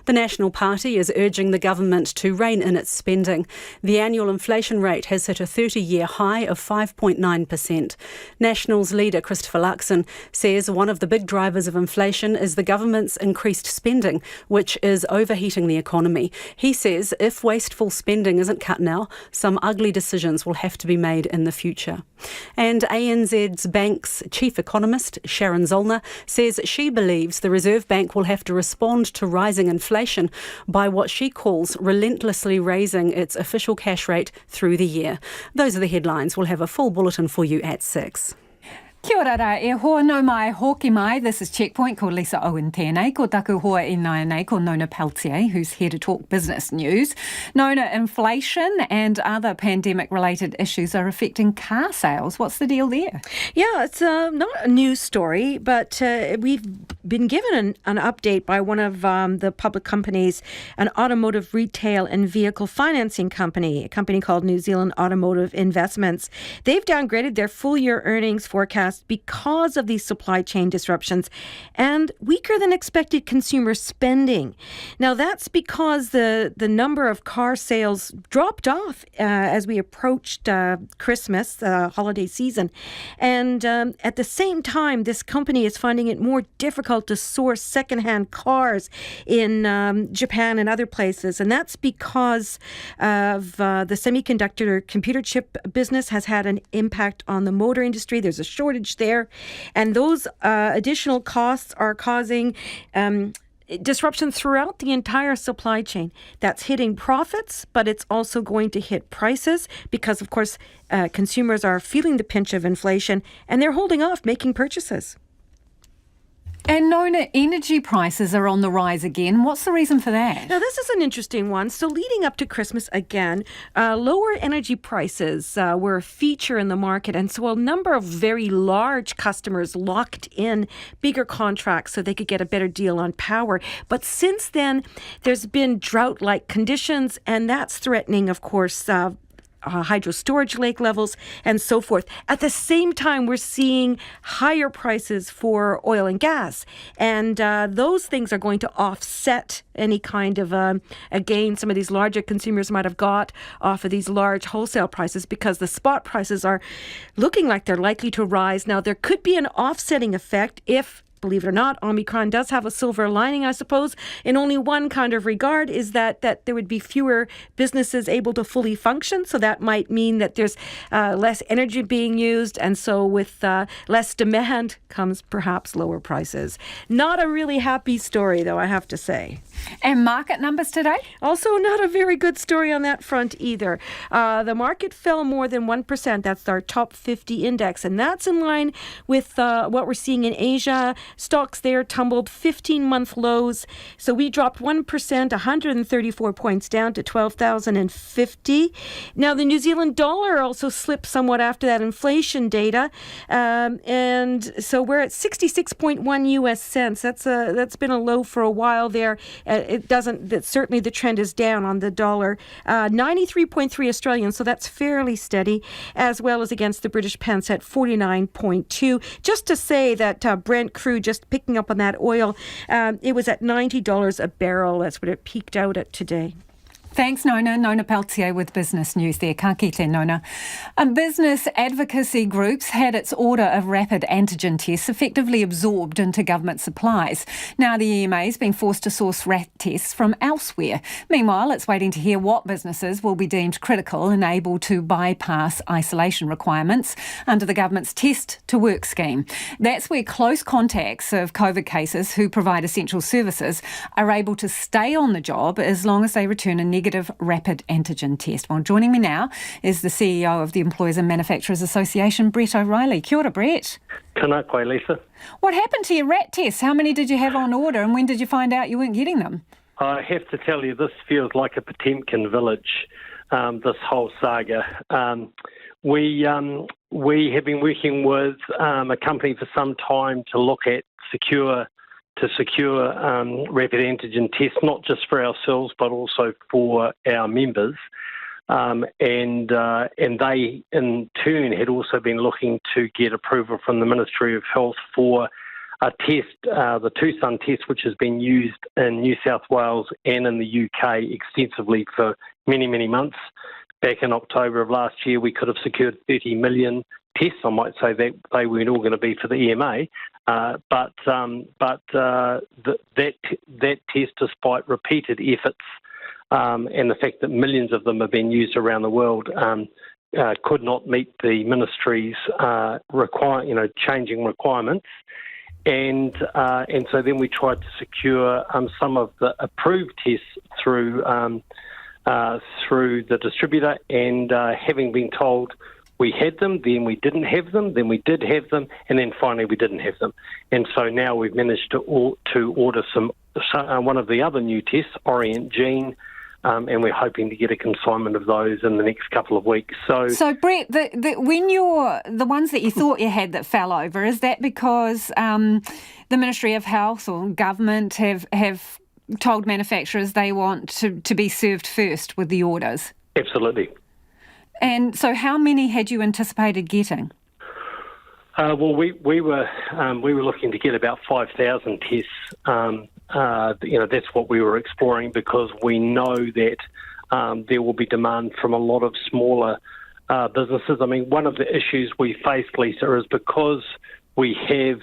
The National Party is urging the government to rein in its spending. The annual inflation rate has hit a 30-year high of 5.9%. Nationals leader Christopher Luxon says one of the big drivers of inflation is the government's increased spending, which is overheating the economy. He says if wasteful spending isn't cut now, some ugly decisions will have to be made in the future. And ANZ's bank's chief economist, Sharon Zollner, says she believes the Reserve Bank will have to respond to rising inflation by what she calls relentlessly raising its official cash rate through the year. Those are the headlines. We'll have a full bulletin for you at 6. Kia ora rā, e hoa no mai, hoki mai. This is Checkpoint, ko Lisa Owen tēnei. Ko taku hoa i nai nei, ko Nona Peltier, who's here to talk business news. Nona, inflation and other pandemic-related issues are affecting car sales. What's the deal there? Yeah, it's not a news story, but we've been given an update by one of the public companies, an automotive retail and vehicle financing company, a company called New Zealand Automotive Investments. They've downgraded their full-year earnings forecast because of these supply chain disruptions and weaker than expected consumer spending. Now, that's because the number of car sales dropped off as we approached Christmas, holiday season. And at the same time, this company is finding it more difficult to source secondhand cars in Japan and other places. And that's because of the semiconductor computer chip business has had an impact on the motor industry. There's a shortage there, and those additional costs are causing disruption throughout the entire supply chain. That's hitting profits, but it's also going to hit prices because, of course, consumers are feeling the pinch of inflation and they're holding off making purchases. And Nona, energy prices are on the rise again. What's the reason for that? Now, this is an interesting one. So leading up to Christmas again, lower energy prices were a feature in the market. And so a number of very large customers locked in bigger contracts so they could get a better deal on power. But since then, there's been drought-like conditions, and that's threatening, of course, hydro storage lake levels and so forth. At the same time, we're seeing higher prices for oil and gas. And those things are going to offset any kind of a gain some of these larger consumers might have got off of these large wholesale prices because the spot prices are looking like they're likely to rise. Now, there could be an offsetting effect if, believe it or not, Omicron does have a silver lining, I suppose, in only one kind of regard, is that there would be fewer businesses able to fully function. So that might mean that there's less energy being used. And so with less demand comes perhaps lower prices. Not a really happy story, though, I have to say. And market numbers today? Also not a very good story on that front either. The market fell more than 1%. That's our top 50 index. And that's in line with what we're seeing in Asia. Stocks there tumbled 15-month lows. So we dropped 1%, 134 points down to 12,050. Now, the New Zealand dollar also slipped somewhat after that inflation data. And so we're at 66.1 US cents. That's been a low for a while there. Certainly the trend is down on the dollar. 93.3 Australian, so that's fairly steady, as well as against the British pence at 49.2. Just to say that Brent crude, just picking up on that oil, it was at $90 a barrel. That's what it peaked out at today. Thanks, Nona. Nona Peltier with Business News there. Ka kite, Nona. Business advocacy groups had its order of rapid antigen tests effectively absorbed into government supplies. Now the EMA has been forced to source RAT tests from elsewhere. Meanwhile, it's waiting to hear what businesses will be deemed critical and able to bypass isolation requirements under the government's Test to Work scheme. That's where close contacts of COVID cases who provide essential services are able to stay on the job as long as they return a negative rapid antigen test. Well, joining me now is the CEO of the Employers and Manufacturers Association, Brett O'Reilly. Kia ora, Brett. Kana koe, Lisa. What happened to your RAT tests? How many did you have on order and when did you find out you weren't getting them? I have to tell you, this feels like a Potemkin village, this whole saga. We have been working with a company for some time to look at secure rapid antigen tests, not just for ourselves but also for our members. And they, in turn, had also been looking to get approval from the Ministry of Health for test, the Tucson test, which has been used in New South Wales and in the UK extensively for many, many months. Back in October of last year, we could have secured 30 million tests. I might say that they weren't all going to be for the EMA, but that test, despite repeated efforts and the fact that millions of them have been used around the world, could not meet the ministry's changing requirements. And so then we tried to secure some of the approved tests through the distributor, and having been told we had them, then we didn't have them, then we did have them, and then finally we didn't have them. And so now we've managed to order one of the other new tests, Orient Gene, and we're hoping to get a consignment of those in the next couple of weeks. So Brett, when the ones that you thought you had that fell over, is that because the Ministry of Health or government have told manufacturers they want to be served first with the orders? Absolutely. And so how many had you anticipated getting? Well, we were looking to get about 5,000 tests. That's what we were exploring, because we know that there will be demand from a lot of smaller businesses. I mean, one of the issues we face, Lisa, is because we have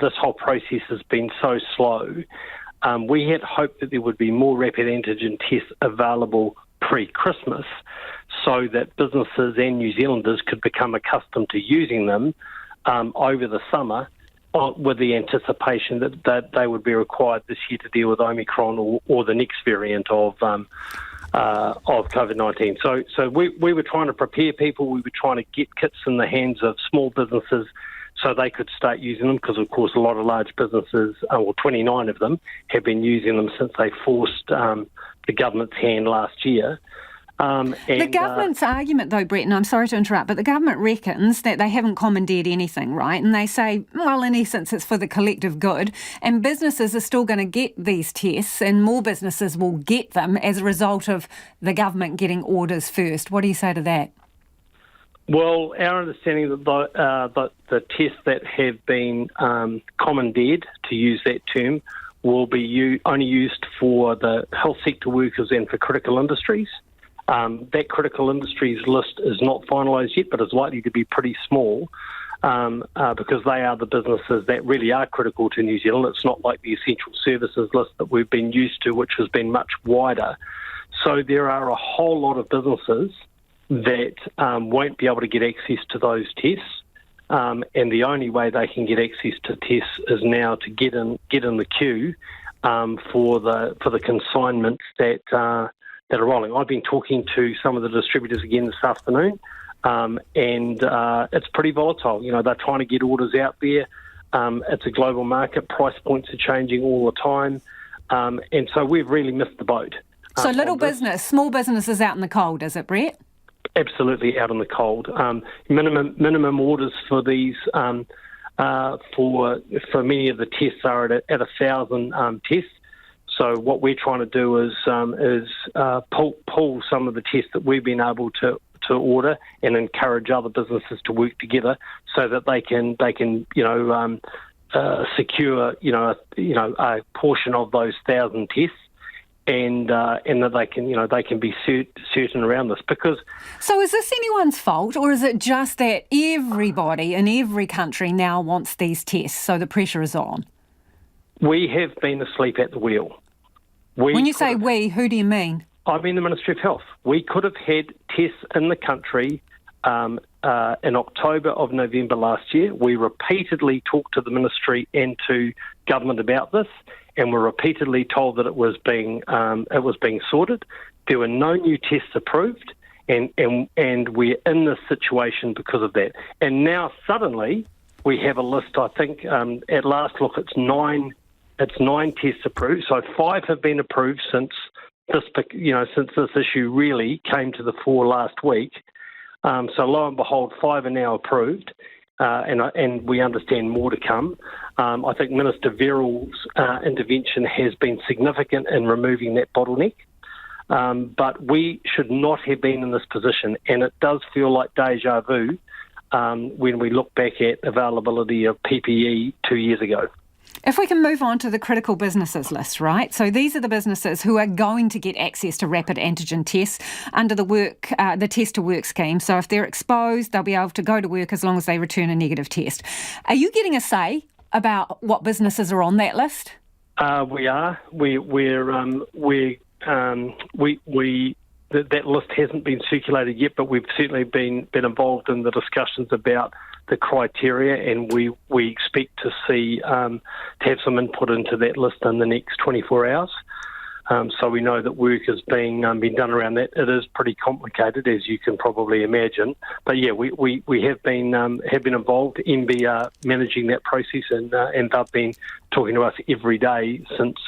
this whole process has been so slow. We had hoped that there would be more rapid antigen tests available pre-Christmas, so that businesses and New Zealanders could become accustomed to using them over the summer, with the anticipation that they would be required this year to deal with Omicron or the next variant of COVID-19. So we were trying to prepare people. We were trying to get kits in the hands of small businesses so they could start using them, because, of course, a lot of large businesses, 29 of them, have been using them since they forced the government's hand last year. The government's argument, though, Brett, and I'm sorry to interrupt, but the government reckons that they haven't commandeered anything, right? And they say, well, in essence, it's for the collective good, and businesses are still going to get these tests, and more businesses will get them as a result of the government getting orders first. What do you say to that? Well, our understanding that the tests that have been commandeered, to use that term, will be only used for the health sector workers and for critical industries. That critical industries list is not finalised yet, but is likely to be pretty small, because they are the businesses that really are critical to New Zealand. It's not like the essential services list that we've been used to, which has been much wider. So there are a whole lot of businesses that won't be able to get access to those tests, and the only way they can get access to tests is now to get in the queue for the consignments that are rolling. I've been talking to some of the distributors again this afternoon, and it's pretty volatile. You know, they're trying to get orders out there. It's a global market. Price points are changing all the time, and so we've really missed the boat. So small business is out in the cold, is it, Brett? Absolutely out in the cold. Minimum orders for these for many of the tests are at 1,000 tests. So what we're trying to do is pull some of the tests that we've been able to order and encourage other businesses to work together so that they can secure a portion of those 1,000 tests. And that they can be certain around this, because. So is this anyone's fault, or is it just that everybody in every country now wants these tests, so the pressure is on? We have been asleep at the wheel. When you say we, who do you mean? I mean the Ministry of Health. We could have had tests in the country in October of November last year. We repeatedly talked to the Ministry and to government about this, and were repeatedly told that it was being sorted. There were no new tests approved, and we're in this situation because of that. And now suddenly we have a list. I think at last look, it's nine tests approved. So 5 have been approved since this issue really came to the fore last week. So lo and behold, 5 are now approved. And we understand more to come. I think Minister Verrill's intervention has been significant in removing that bottleneck, but we should not have been in this position, and it does feel like deja vu when we look back at availability of PPE 2 years ago. If we can move on to the critical businesses list, right? So these are the businesses who are going to get access to rapid antigen tests under the Test to Work scheme. So if they're exposed, they'll be able to go to work as long as they return a negative test. Are you getting a say about what businesses are on that list? We are. That list hasn't been circulated yet, but we've certainly been involved in the discussions about the criteria, and we expect to see to have some input into that list in the next 24 hours. So we know that work is being done around that. It is pretty complicated, as you can probably imagine. But yeah, we have been involved. MB are managing that process, and they've been talking to us every day since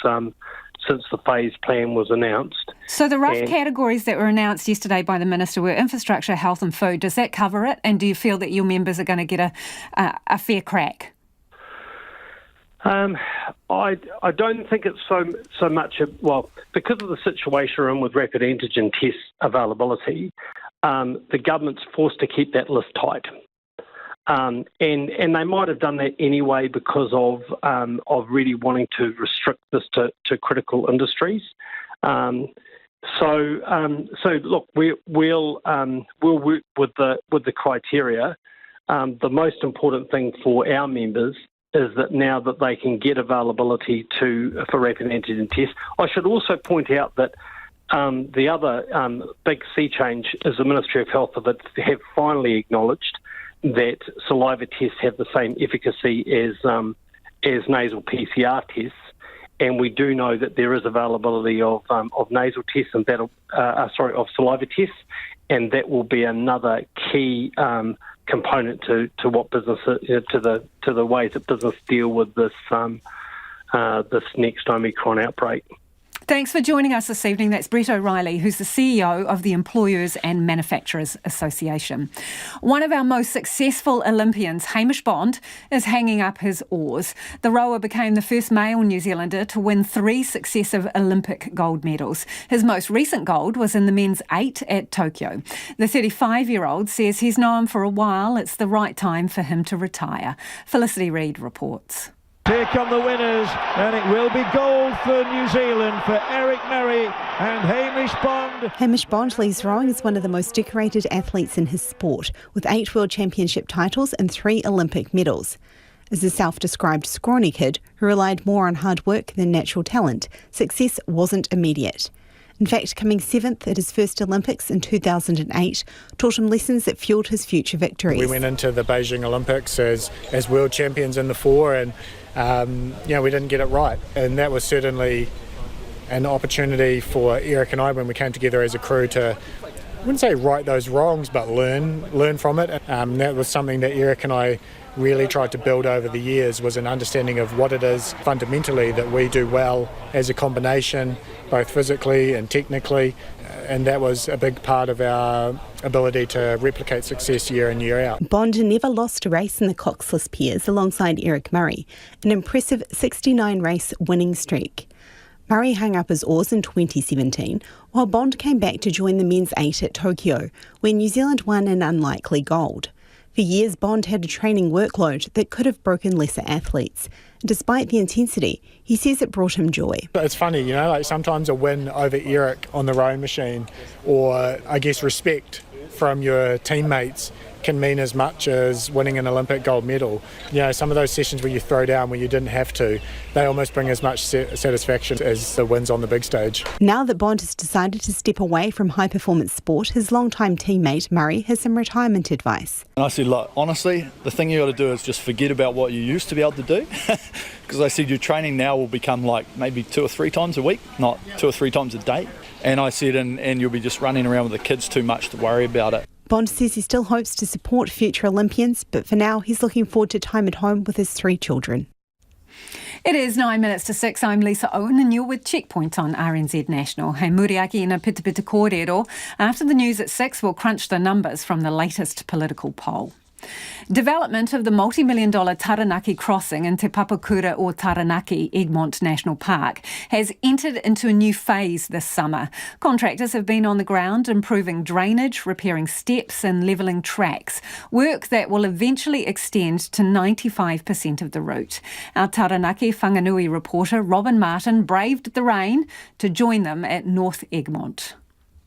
the phase plan was announced. So the rough categories that were announced yesterday by the Minister were infrastructure, health and food. Does that cover it? And do you feel that your members are going to get a fair crack? I don't think it's so much, because of the situation we're in with rapid antigen test availability, the government's forced to keep that list tight. And they might have done that anyway because of really wanting to restrict this to critical industries. So look, we'll work with the criteria. The most important thing for our members is that now that they can get availability for rapid antigen tests. I should also point out that the other big sea change is the Ministry of Health have finally acknowledged that saliva tests have the same efficacy as nasal PCR tests, and we do know that there is availability of nasal tests and of saliva tests, and that will be another key component to what business to the ways that business deal with this next Omicron outbreak. Thanks for joining us this evening. That's Brett O'Reilly, who's the CEO of the Employers and Manufacturers Association. One of our most successful Olympians, Hamish Bond, is hanging up his oars. The rower became the first male New Zealander to win 3 successive Olympic gold medals. His most recent gold was in the men's 8 at Tokyo. The 35-year-old says he's known for a while it's the right time for him to retire. Felicity Reid reports. Here come the winners, and it will be gold for New Zealand for Eric Murray and Hamish Bond. Hamish Bond leads rowing as one of the most decorated athletes in his sport, with 8 World Championship titles and 3 Olympic medals. As a self-described scrawny kid who relied more on hard work than natural talent, success wasn't immediate. In fact, coming 7th at his first Olympics in 2008 taught him lessons that fuelled his future victories. We went into the Beijing Olympics as world champions in the 4, and we didn't get it right. And that was certainly an opportunity for Eric and I, when we came together as a crew, to, I wouldn't say right those wrongs, but learn from it. That was something that Eric and I really tried to build over the years, was an understanding of what it is fundamentally that we do well as a combination, both physically and technically, and that was a big part of our ability to replicate success year in, year out. Bond never lost a race in the coxless pairs alongside Eric Murray, an impressive 69-race winning streak. Murray hung up his oars in 2017, while Bond came back to join the men's 8 at Tokyo, where New Zealand won an unlikely gold. For years, Bond had a training workload that could have broken lesser athletes. Despite the intensity, he says it brought him joy. But it's funny, sometimes a win over Eric on the rowing machine, or I guess respect from your teammates, can mean as much as winning an Olympic gold medal. Some of those sessions where you throw down where you didn't have to, they almost bring as much satisfaction as the wins on the big stage. Now that Bond has decided to step away from high-performance sport, his longtime teammate Murray has some retirement advice. And I said, look, honestly, the thing you got to do is just forget about what you used to be able to do. Because I said your training now will become like maybe 2 or 3 times a week, not 2 or 3 times a day. And I said, and you'll be just running around with the kids too much to worry about it. Bond says he still hopes to support future Olympians, but for now he's looking forward to time at home with his 3 children. It is 9 minutes to 6. I'm Lisa Owen and you're with Checkpoint on RNZ National. Hei muriaki ina pita pita kōrero. After the news at 6, we'll crunch the numbers from the latest political poll. Development of the multi-million-dollar Taranaki Crossing in Te Papakura o Taranaki, Egmont National Park, has entered into a new phase this summer. Contractors have been on the ground improving drainage, repairing steps and levelling tracks, work that will eventually extend to 95% of the route. Our Taranaki Whanganui reporter Robin Martin braved the rain to join them at North Egmont.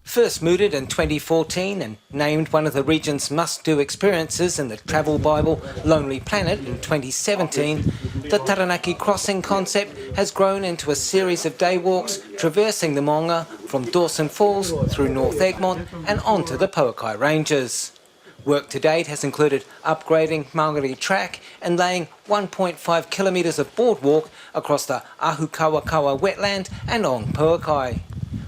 First mooted in 2014 and named one of the region's must-do experiences in the travel Bible, Lonely Planet, in 2017, the Taranaki Crossing concept has grown into a series of day walks traversing the Maunga from Dawson Falls through North Egmont and onto the Pouakai Ranges. Work to date has included upgrading Maungari track and laying 1.5 kilometres of boardwalk across the Ahukawakawa wetland and on Pouakai.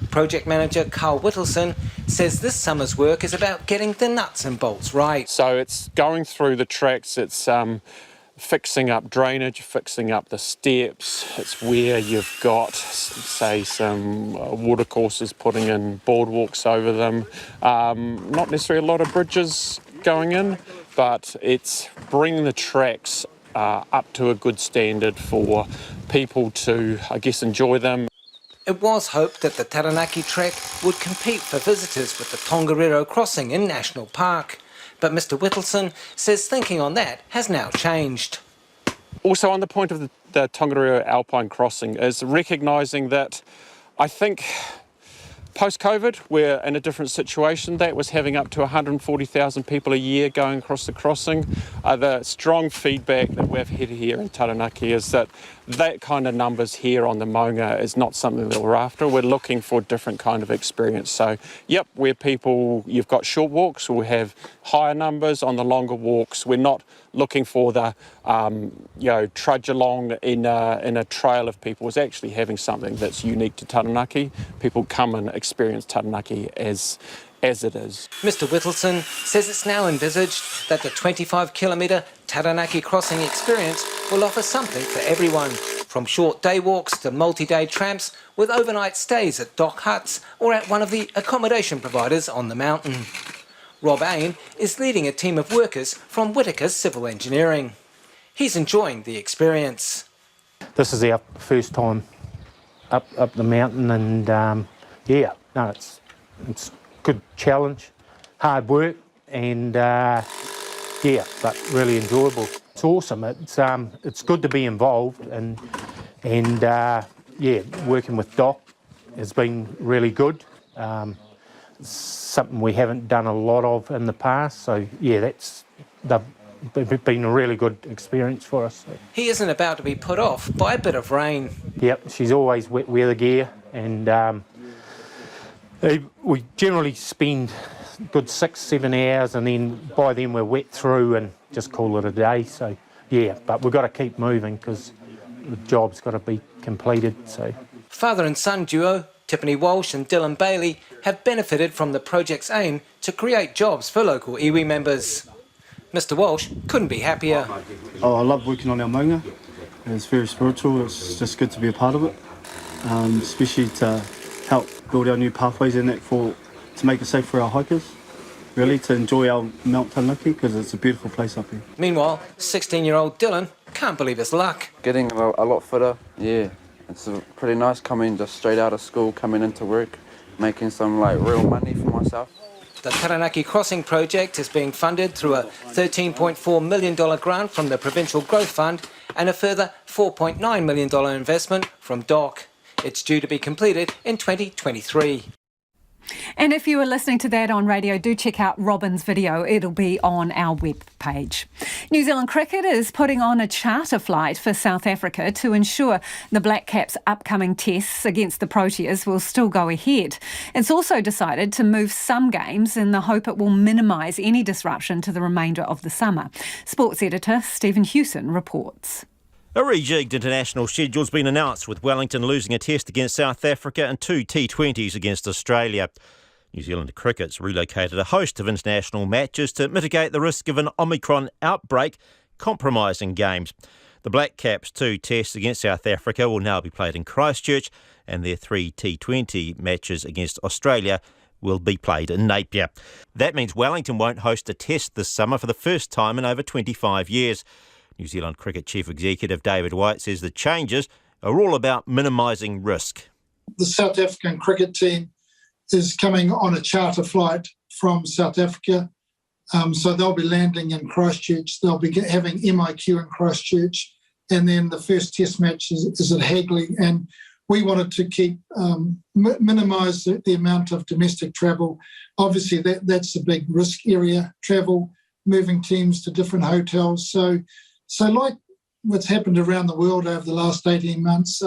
Project manager Carl Whittleson says this summer's work is about getting the nuts and bolts right. So it's going through the tracks, it's fixing up drainage, fixing up the steps. It's where you've got, say, some watercourses, putting in boardwalks over them. Not necessarily a lot of bridges going in, but it's bringing the tracks up to a good standard for people to, I guess, enjoy them. It was hoped that the Taranaki trek would compete for visitors with the Tongariro Crossing in National Park. But Mr Whittleson says thinking on that has now changed. Also on the point of the Tongariro Alpine Crossing is recognising that I think post-COVID we're in a different situation. That was having up to 140,000 people a year going across the crossing. The strong feedback that we've had here in Taranaki is that kind of numbers here on the Maunga is not something that we're after. We're looking for a different kind of experience. So, yep, where people, you've got short walks, we'll have higher numbers. On the longer walks, we're not looking for the, trudge along in a trail of people. It's actually having something that's unique to Taranaki. People come and experience Taranaki as it is. Mr Whittleson says it's now envisaged that the 25-kilometre Taranaki Crossing experience will offer something for everyone, from short day walks to multi-day tramps with overnight stays at dock huts or at one of the accommodation providers on the mountain. Rob Ain is leading a team of workers from Whittaker Civil Engineering. He's enjoying the experience. This is our first time up the mountain, and it's good challenge, hard work, and but really enjoyable. It's awesome. It's good to be involved, and working with Doc has been really good. Something we haven't done a lot of in the past, so they've been a really good experience for us. He isn't about to be put off by a bit of rain. Yep, she's always wet weather gear, and we generally spend a good 6-7 hours, and then by then we're wet through and just call it a day. So but we've got to keep moving because the job's got to be completed. So father and son duo Tiffany Walsh and Dylan Bailey have benefited from the project's aim to create jobs for local iwi members. Mr Walsh couldn't be happier. Oh, I love working on our maunga. It's very spiritual. It's just good to be a part of it, especially to help build our new pathways in that to make it safe for our hikers, really, to enjoy our Mount Taranaki because it's a beautiful place up here. Meanwhile, 16-year-old Dylan can't believe his luck. Getting a lot fitter, it's pretty nice coming just straight out of school, coming into work, making some real money for myself. The Taranaki Crossing project is being funded through a $13.4 million grant from the Provincial Growth Fund and a further $4.9 million investment from DOC. It's due to be completed in 2023. And if you are listening to that on radio, do check out Robin's video. It'll be on our web page. New Zealand Cricket is putting on a charter flight for South Africa to ensure the Black Caps' upcoming tests against the Proteas will still go ahead. It's also decided to move some games in the hope it will minimise any disruption to the remainder of the summer. Sports editor Stephen Hewson reports. A rejigged international schedule's been announced, with Wellington losing a test against South Africa and 2 T20s against Australia. New Zealand Cricket's relocated a host of international matches to mitigate the risk of an Omicron outbreak, compromising games. The Black Caps' 2 tests against South Africa will now be played in Christchurch, and their 3 T20 matches against Australia will be played in Napier. That means Wellington won't host a test this summer for the first time in over 25 years. New Zealand Cricket Chief Executive David White says the changes are all about minimising risk. The South African cricket team is coming on a charter flight from South Africa. So they'll be landing in Christchurch. They'll be having MIQ in Christchurch. And then the first test match is at Hagley. And we wanted to keep minimise the amount of domestic travel. Obviously, that's a big risk area, travel, moving teams to different hotels. So like what's happened around the world over the last 18 months,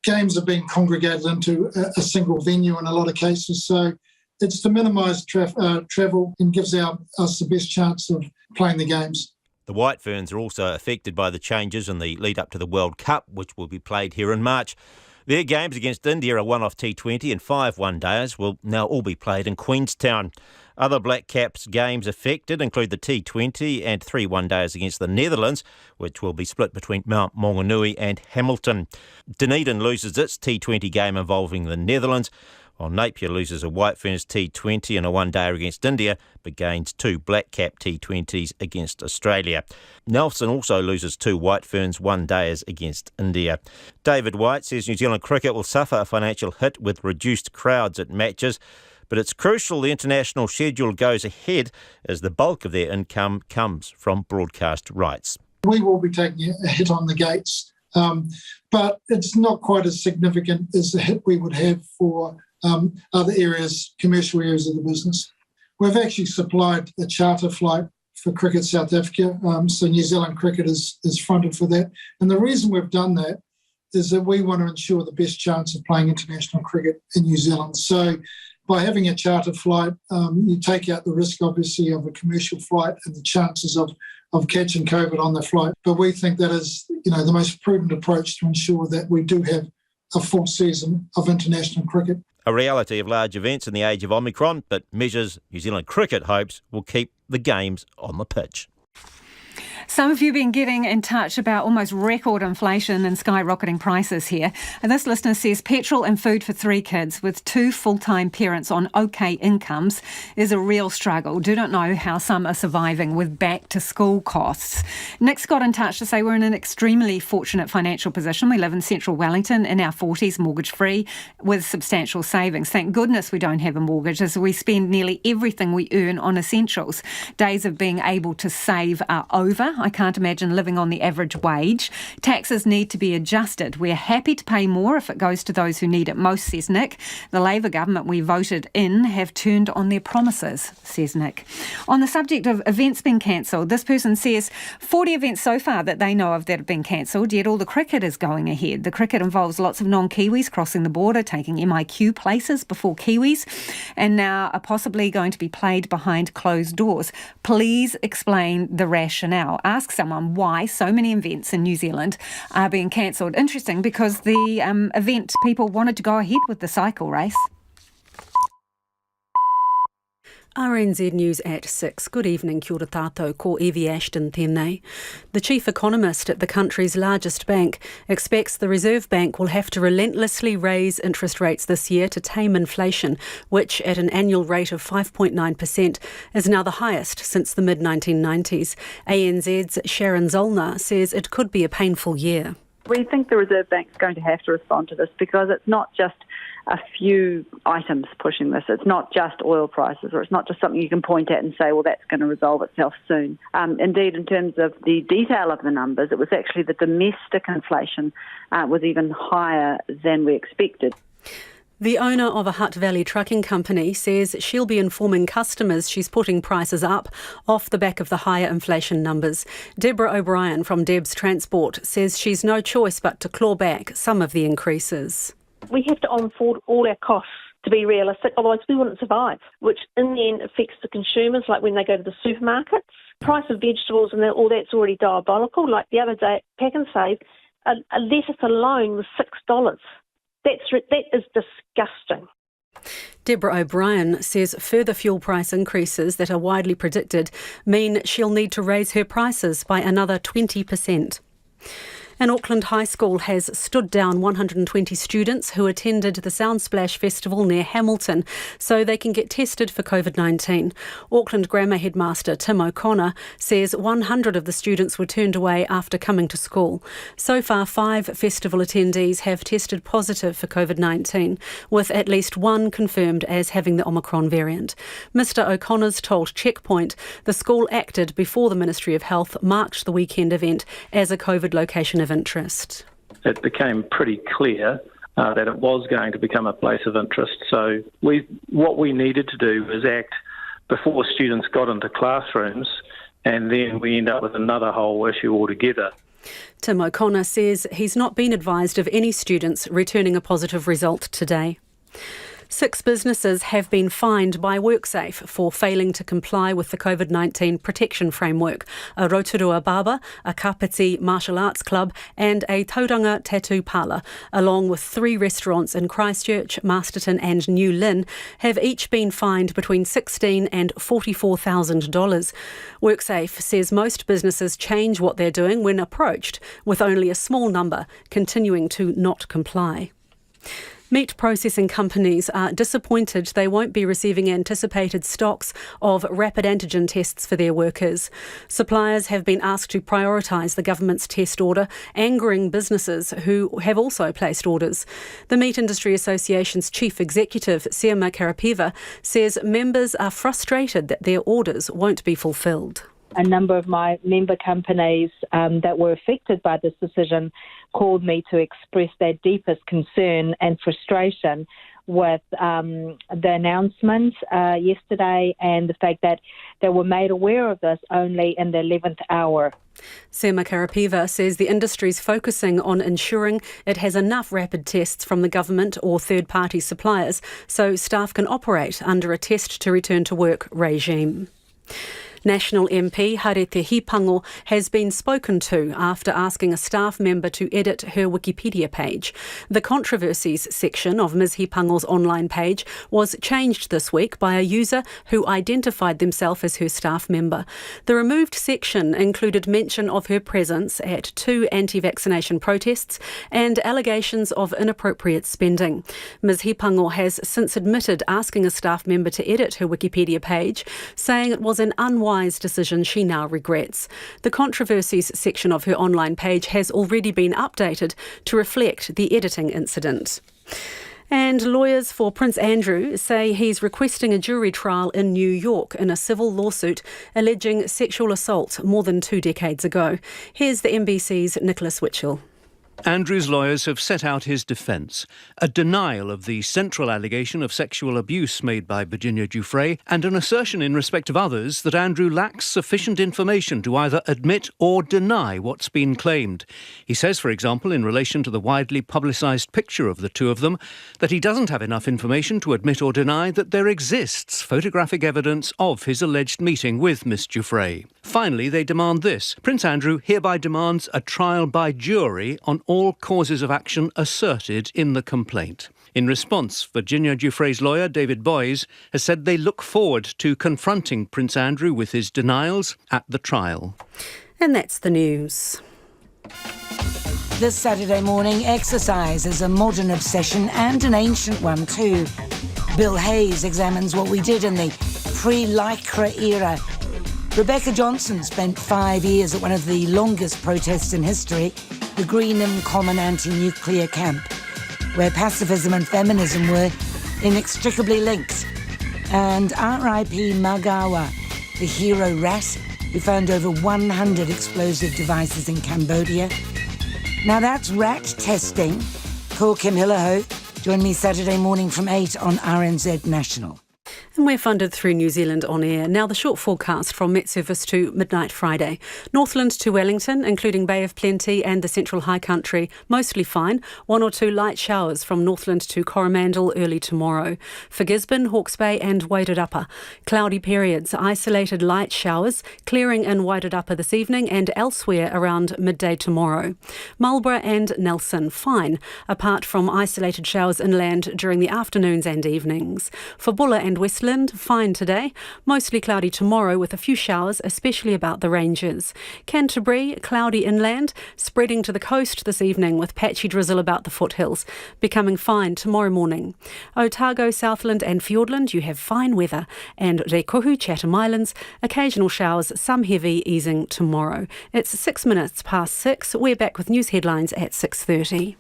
games are being congregated into a single venue in a lot of cases. So it's to minimise travel and gives us the best chance of playing the games. The White Ferns are also affected by the changes in the lead up to the World Cup, which will be played here in March. Their games against India, a one-off T20 and 5 one-dayers, will now all be played in Queenstown. Other Black Caps games affected include the T20 and 3 one-dayers against the Netherlands, which will be split between Mount Maunganui and Hamilton. Dunedin loses its T20 game involving the Netherlands, while Napier loses a White Ferns T20 and a one-dayer against India, but gains 2 Black Cap T20s against Australia. Nelson also loses 2 White Ferns one-dayers against India. David White says New Zealand cricket will suffer a financial hit with reduced crowds at matches, but it's crucial the international schedule goes ahead as the bulk of their income comes from broadcast rights. We will be taking a hit on the gates, but it's not quite as significant as the hit we would have for other areas, commercial areas of the business. We've actually supplied a charter flight for Cricket South Africa, so New Zealand Cricket is fronted for that. And the reason we've done that is that we want to ensure the best chance of playing international cricket in New Zealand. So by having a charter flight, you take out the risk, obviously, of a commercial flight and the chances of catching COVID on the flight. But we think that is, the most prudent approach to ensure that we do have a full season of international cricket. A reality of large events in the age of Omicron, but measures New Zealand cricket hopes will keep the games on the pitch. Some of you have been getting in touch about almost record inflation and skyrocketing prices here. And this listener says petrol and food for 3 kids with 2 full-time parents on OK incomes is a real struggle. Do not know how some are surviving with back-to-school costs. Nick's got in touch to say we're in an extremely fortunate financial position. We live in central Wellington in our 40s, mortgage-free, with substantial savings. Thank goodness we don't have a mortgage, as we spend nearly everything we earn on essentials. Days of being able to save are over. I can't imagine living on the average wage. Taxes need to be adjusted. We're happy to pay more if it goes to those who need it most, says Nick. The Labour government we voted in have turned on their promises, says Nick. On the subject of events being cancelled, this person says 40 events so far that they know of that have been cancelled, yet all the cricket is going ahead. The cricket involves lots of non-Kiwis crossing the border, taking MIQ places before Kiwis, and now are possibly going to be played behind closed doors. Please explain the rationale. Ask someone why so many events in New Zealand are being cancelled. Interesting, because the event people wanted to go ahead with the cycle race. RNZ News at 6. Good evening, kia ora tātou, ko Evie Ashton tēnei. The chief economist at the country's largest bank expects the Reserve Bank will have to relentlessly raise interest rates this year to tame inflation, which at an annual rate of 5.9% is now the highest since the mid-1990s. ANZ's Sharon Zollner says it could be a painful year. We think the Reserve Bank's going to have to respond to this because it's not just a few items pushing this. It's not just oil prices, or it's not just something you can point at and say, well, that's going to resolve itself soon. Indeed, in terms of the detail of the numbers, it was actually the domestic inflation was even higher than we expected. The owner of a Hutt Valley trucking company says she'll be informing customers she's putting prices up off the back of the higher inflation numbers. Deborah O'Brien from Deb's Transport says she's no choice but to claw back some of the increases. We have to onboard all our costs to be realistic, otherwise we wouldn't survive, which in the end affects the consumers, like when they go to the supermarkets. Price of vegetables and all that's already diabolical. Like the other day, Pack and Save, a lettuce alone was $6. That is disgusting. Deborah O'Brien says further fuel price increases that are widely predicted mean she'll need to raise her prices by another 20%. An Auckland high school has stood down 120 students who attended the Soundsplash festival near Hamilton so they can get tested for COVID-19. Auckland Grammar headmaster Tim O'Connor says 100 of the students were turned away after coming to school. So far, 5 festival attendees have tested positive for COVID-19, with at least one confirmed as having the Omicron variant. Mr O'Connor's told Checkpoint the school acted before the Ministry of Health marked the weekend event as a COVID location of interest. It became pretty clear that it was going to become a place of interest. So what we needed to do was act before students got into classrooms, and then we end up with another whole issue altogether. Tim O'Connor says he's not been advised of any students returning a positive result today. 6 businesses have been fined by WorkSafe for failing to comply with the COVID-19 protection framework. A Rotorua barber, a Kapiti martial arts club and a Tauranga tattoo parlour, along with 3 restaurants in Christchurch, Masterton and New Lynn, have each been fined between $16,000 and $44,000. WorkSafe says most businesses change what they're doing when approached, with only a small number continuing to not comply. Meat processing companies are disappointed they won't be receiving anticipated stocks of rapid antigen tests for their workers. Suppliers have been asked to prioritise the government's test order, angering businesses who have also placed orders. The Meat Industry Association's chief executive, Siama Karapiva, says members are frustrated that their orders won't be fulfilled. A number of my member companies that were affected by this decision called me to express their deepest concern and frustration with the announcement yesterday and the fact that they were made aware of this only in the 11th hour. Siama Karapiva says the industry is focusing on ensuring it has enough rapid tests from the government or third-party suppliers so staff can operate under a test to return to work regime. National MP Harete Hipango has been spoken to after asking a staff member to edit her Wikipedia page. The controversies section of Ms Hipango's online page was changed this week by a user who identified themselves as her staff member. The removed section included mention of her presence at 2 anti-vaccination protests and allegations of inappropriate spending. Ms Hipango has since admitted asking a staff member to edit her Wikipedia page, saying it was an unwise decision she now regrets. The controversies section of her online page has already been updated to reflect the editing incident. And lawyers for Prince Andrew say he's requesting a jury trial in New York in a civil lawsuit alleging sexual assault more than 2 decades ago. Here's the NBC's Nicholas Witchell. Andrew's lawyers have set out his defence, a denial of the central allegation of sexual abuse made by Virginia Giuffre and an assertion in respect of others that Andrew lacks sufficient information to either admit or deny what's been claimed. He says, for example, in relation to the widely publicised picture of the two of them, that he doesn't have enough information to admit or deny that there exists photographic evidence of his alleged meeting with Miss Giuffre. Finally, they demand this. Prince Andrew hereby demands a trial by jury on all causes of action asserted in the complaint. In response, Virginia Giuffre's lawyer, David Boyes, has said they look forward to confronting Prince Andrew with his denials at the trial. And that's the news. This Saturday morning, exercise is a modern obsession and an ancient one too. Bill Hayes examines what we did in the pre-Lycra era. Rebecca Johnson spent 5 years at one of the longest protests in history, the Greenham Common Anti-Nuclear Camp, where pacifism and feminism were inextricably linked. And R.I.P. Magawa, the hero rat who found over 100 explosive devices in Cambodia. Now that's rat testing. Call Kim Hillaho. Join me Saturday morning from 8 on RNZ National. And we're funded through New Zealand On Air. Now the short forecast from Met Service to midnight Friday. Northland to Wellington, including Bay of Plenty and the Central High Country, mostly fine. 1 or 2 light showers from Northland to Coromandel early tomorrow. For Gisborne, Hawke's Bay and Wairarapa, cloudy periods, isolated light showers, clearing in Wairarapa this evening and elsewhere around midday tomorrow. Marlborough and Nelson, fine, apart from isolated showers inland during the afternoons and evenings. For Bulla and Western Gippsland, fine today. Mostly cloudy tomorrow with a few showers, especially about the ranges. Canterbury, cloudy inland, spreading to the coast this evening with patchy drizzle about the foothills. Becoming fine tomorrow morning. Otago, Southland and Fiordland, you have fine weather. And Rekuhu, Chatham Islands, occasional showers, some heavy, easing tomorrow. It's 6 minutes past 6. We're back with news headlines at 6:30.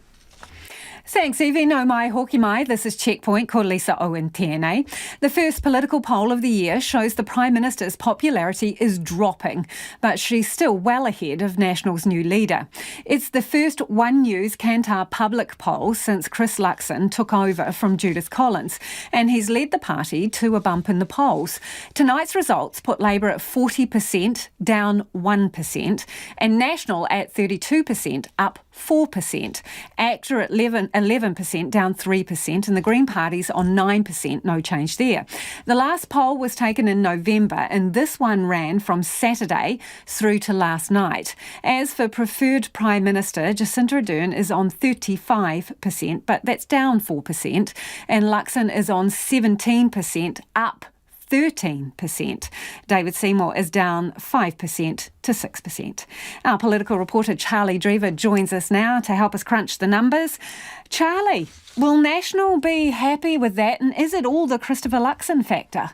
Thanks, Evie. No mai hoki mai. This is Checkpoint. Ko Lisa Owen tēnei. The first political poll of the year shows the Prime Minister's popularity is dropping, but she's still well ahead of National's new leader. It's the first One News Kantar public poll since Chris Luxon took over from Judith Collins, and he's led the party to a bump in the polls. Tonight's results put Labour at 40%, down 1%, and National at 32%, up 4%. ACTA at 11%, down 3%, and the Green Party's on 9%, no change there. The last poll was taken in November, and this one ran from Saturday through to last night. As for preferred Prime Minister, Jacinda Ardern is on 35%, but that's down 4%, and Luxon is on 17%, up 13%. David Seymour is down 5% to 6%. Our political reporter Charlie Drever joins us now to help us crunch the numbers. Charlie, will National be happy with that, and is it all the Christopher Luxon factor?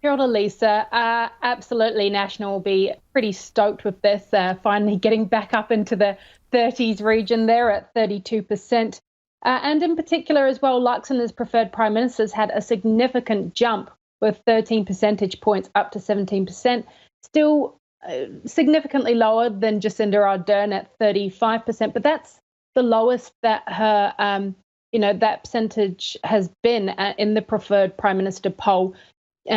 Kia ora, Lisa. Absolutely, National will be pretty stoked with this, finally getting back up into the 30s region there at 32%. And in particular as well, Luxon as preferred Prime Minister has had a significant jump with 13 percentage points up to 17%. Still significantly lower than Jacinda Ardern at 35%, but that's the lowest that her, that percentage has been in the preferred Prime Minister poll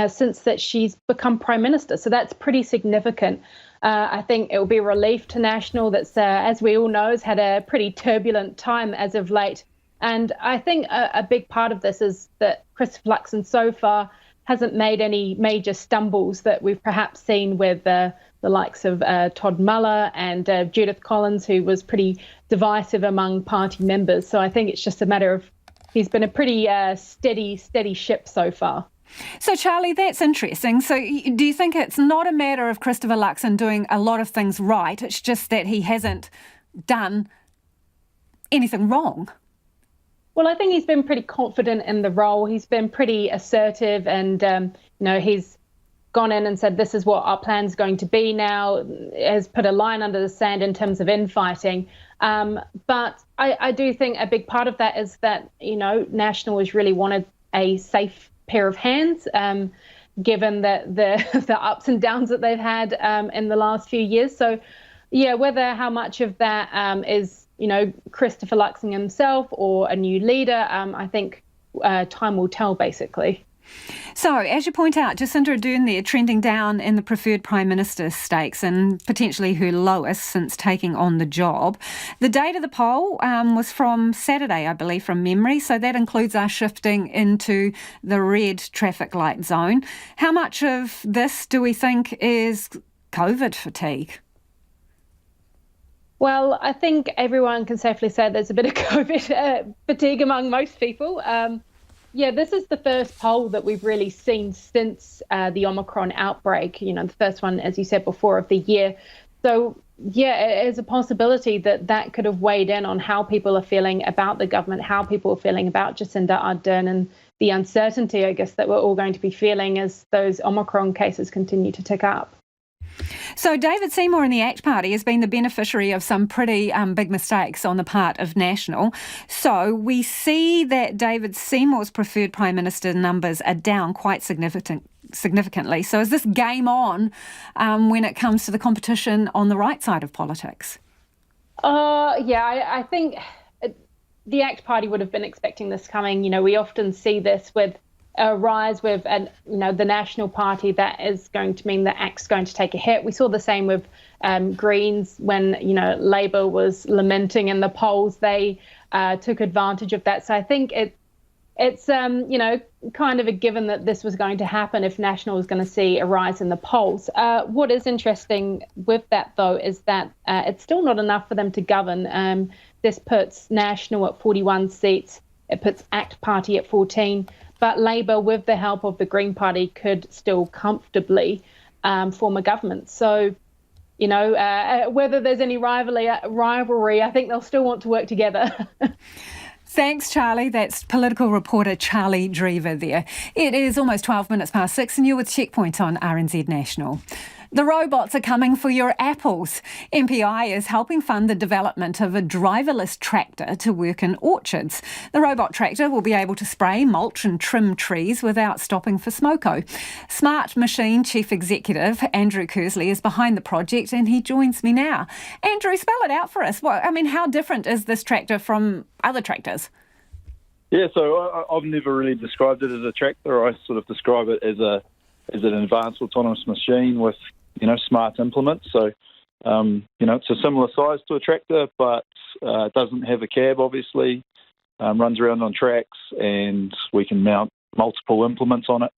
since that she's become Prime Minister. So that's pretty significant. I think it will be a relief to National that's, as we all know, has had a pretty turbulent time as of late. And I think a big part of this is that Christopher Luxon so far hasn't made any major stumbles that we've perhaps seen with the likes of Todd Muller and Judith Collins, who was pretty divisive among party members. So I think it's just a matter of he's been a pretty steady ship so far. So, Charlie, that's interesting. So do you think it's not a matter of Christopher Luxon doing a lot of things right, it's just that he hasn't done anything wrong? Well, I think he's been pretty confident in the role. He's been pretty assertive and, he's gone in and said, this is what our plan's going to be now, has put a line under the sand in terms of infighting. But I do think a big part of that is that, National has really wanted a safe pair of hands, given that the ups and downs that they've had in the last few years. So, how much of that is Christopher Luxon himself or a new leader, I think time will tell, basically. So, as you point out, Jacinda Ardern there trending down in the preferred Prime Minister stakes and potentially her lowest since taking on the job. The date of the poll was from Saturday, I believe, from memory, so that includes us shifting into the red traffic light zone. How much of this do we think is COVID fatigue? Well, I think everyone can safely say there's a bit of COVID fatigue among most people. This is the first poll that we've really seen since the Omicron outbreak, the first one, as you said before, of the year. So, it is a possibility that could have weighed in on how people are feeling about the government, how people are feeling about Jacinda Ardern, and the uncertainty, I guess, that we're all going to be feeling as those Omicron cases continue to tick up. So David Seymour in the ACT Party has been the beneficiary of some pretty big mistakes on the part of National. So we see that David Seymour's preferred Prime Minister numbers are down quite significantly. So is this game on when it comes to the competition on the right side of politics? I think the ACT Party would have been expecting this coming. We often see this with a rise with the National Party. That is going to mean that ACT's going to take a hit. We saw the same with Greens when Labour was lamenting in the polls. They took advantage of that. So I think it's kind of a given that this was going to happen if National was going to see a rise in the polls. What is interesting with that, though, is that it's still not enough for them to govern. This puts National at 41 seats, It puts ACT Party at 14, but Labour, with the help of the Green Party, could still comfortably form a government. So, you know, whether there's any rivalry, I think they'll still want to work together. Thanks, Charlie. That's political reporter Charlie Drever there. It is almost 12 minutes past 6 and you're with Checkpoint on RNZ National. The robots are coming for your apples. MPI is helping fund the development of a driverless tractor to work in orchards. The robot tractor will be able to spray, mulch and trim trees without stopping for smoko. Smart Machine Chief Executive Andrew Kersley is behind the project and he joins me now. Andrew, spell it out for us. How different is this tractor from other tractors? Yeah, so I've never really described it as a tractor. I sort of describe it as an advanced autonomous machine with, you know, smart implements. So, you know, it's a similar size to a tractor, but doesn't have a cab, obviously, runs around on tracks, and we can mount multiple implements on it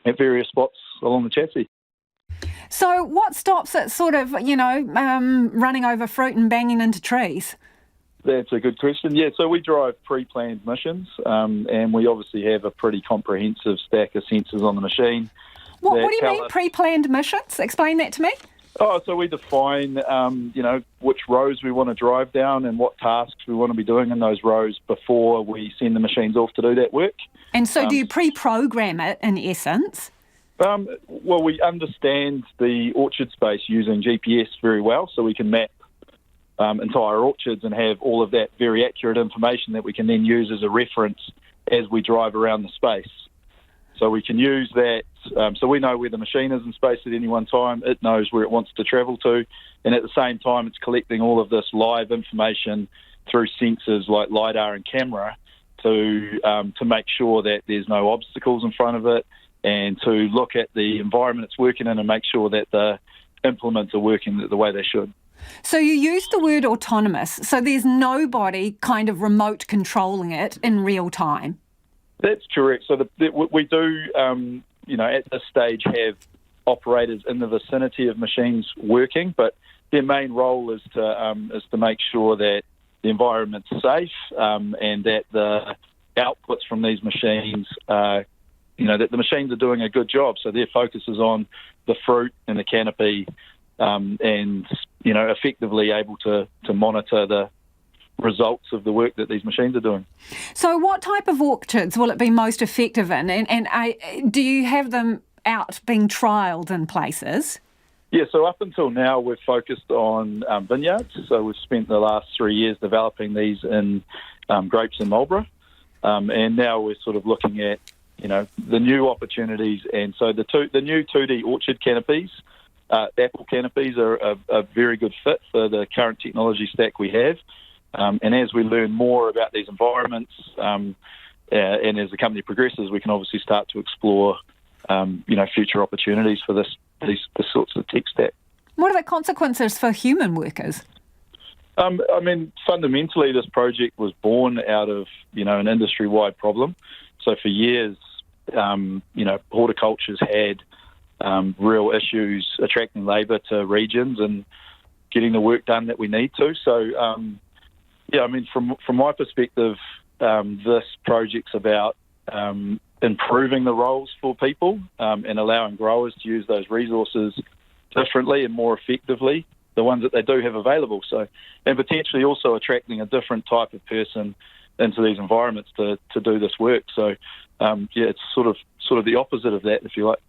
at various spots along the chassis. So what stops it sort of, running over fruit and banging into trees? That's a good question. Yeah, so we drive pre-planned missions, and we obviously have a pretty comprehensive stack of sensors on the machine. What do you mean, pre-planned missions? Explain that to me. Oh, so we define, which rows we want to drive down and what tasks we want to be doing in those rows before we send the machines off to do that work. And so do you pre-program it, in essence? Well, we understand the orchard space using GPS very well, so we can map entire orchards and have all of that very accurate information that we can then use as a reference as we drive around the space. So we can use that, so we know where the machine is in space at any one time, it knows where it wants to travel to, and at the same time it's collecting all of this live information through sensors like LiDAR and camera to make sure that there's no obstacles in front of it, and to look at the environment it's working in and make sure that the implements are working the way they should. So you use the word autonomous, so there's nobody kind of remote controlling it in real time? That's correct. So we do, at this stage have operators in the vicinity of machines working, but their main role is to make sure that the environment's safe and that the outputs from these machines, that the machines are doing a good job. So their focus is on the fruit and the canopy, and effectively able to monitor the results of the work that these machines are doing. So what type of orchards will it be most effective in? And do you have them out being trialled in places? Yeah, so up until now we've focused on vineyards. So we've spent the last 3 years developing these in grapes in Marlborough. And now we're sort of looking at, the new opportunities. And so the new 2D orchard canopies, apple canopies are a very good fit for the current technology stack we have. And as we learn more about these environments, and as the company progresses, we can obviously start to explore, future opportunities for these sorts of tech stack. What are the consequences for human workers? Fundamentally, this project was born out of, an industry-wide problem. So for years, horticulture's had real issues attracting labour to regions and getting the work done that we need to. So, from my perspective, this project's about improving the roles for people and allowing growers to use those resources differently and more effectively, the ones that they do have available. So, and potentially also attracting a different type of person into these environments to do this work. So, it's sort of the opposite of that, if you like.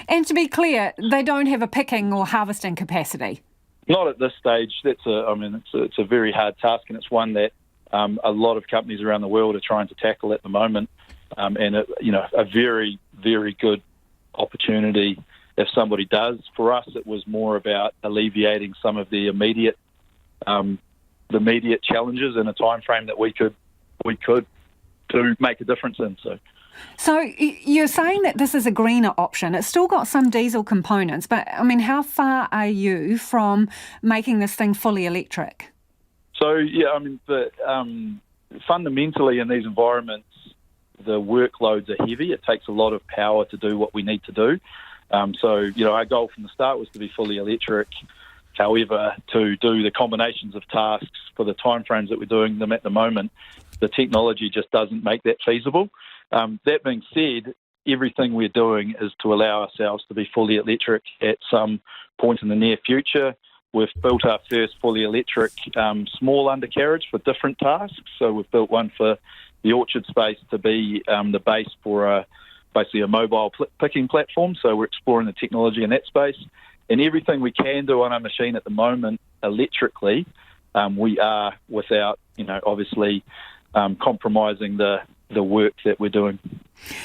And to be clear, they don't have a picking or harvesting capacity? Not at this stage. It's a very hard task, and it's one that a lot of companies around the world are trying to tackle at the moment. And a very, very good opportunity if somebody does. For us, it was more about alleviating some of the immediate challenges in a time frame that we could make a difference in. So you're saying that this is a greener option. It's still got some diesel components, but how far are you from making this thing fully electric? So fundamentally in these environments, the workloads are heavy. It takes a lot of power to do what we need to do. Our goal from the start was to be fully electric. However, to do the combinations of tasks for the timeframes that we're doing them at the moment, the technology just doesn't make that feasible. That being said, everything we're doing is to allow ourselves to be fully electric at some point in the near future. We've built our first fully electric small undercarriage for different tasks. So we've built one for the orchard space to be the base for basically a mobile picking platform. So we're exploring the technology in that space. And everything we can do on our machine at the moment electrically, we are without, obviously compromising the work that we're doing.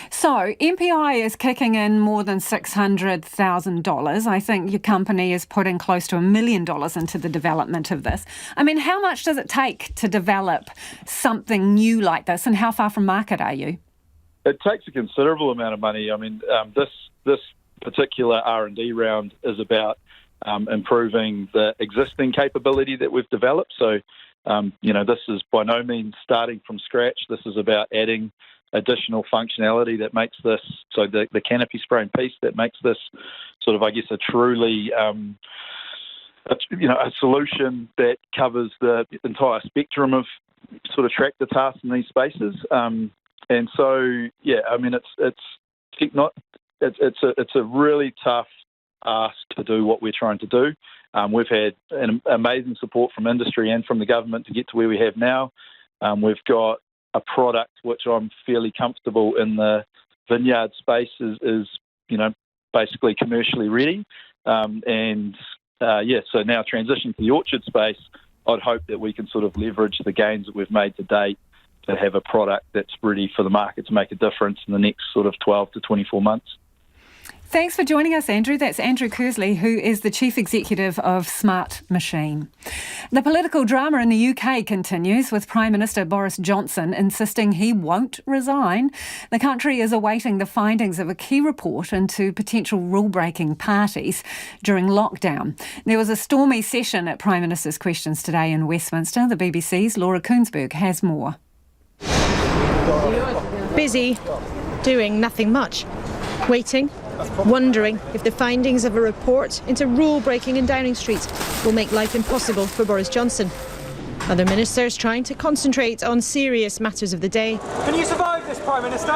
So MPI is kicking in more than $600,000. I think your company is putting close to $1 million into the development of this. I mean, how much does it take to develop something new like this, and how far from market are you? It takes a considerable amount of money. I mean, this particular R&D round is about improving the existing capability that we've developed. So, this is by no means starting from scratch. This is about adding additional functionality that makes this, so the canopy spraying piece that makes this sort of, I guess, a truly, a solution that covers the entire spectrum of sort of tractor tasks in these spaces. And so, yeah, I mean, it's a really tough ask to do what we're trying to do. We've had an amazing support from industry and from the government to get to where we have now. We've got a product which I'm fairly comfortable in the vineyard space is basically commercially ready. So now transitioning to the orchard space, I'd hope that we can sort of leverage the gains that we've made to date to have a product that's ready for the market to make a difference in the next sort of 12 to 24 months. Thanks for joining us, Andrew. That's Andrew Kersley, who is the Chief Executive of Smart Machine. The political drama in the UK continues, with Prime Minister Boris Johnson insisting he won't resign. The country is awaiting the findings of a key report into potential rule-breaking parties during lockdown. There was a stormy session at Prime Minister's Questions today in Westminster. The BBC's Laura Koonsberg has more. Busy, doing nothing much, waiting, wondering if the findings of a report into rule-breaking in Downing Street will make life impossible for Boris Johnson. Other ministers trying to concentrate on serious matters of the day. Can you survive this, Prime Minister?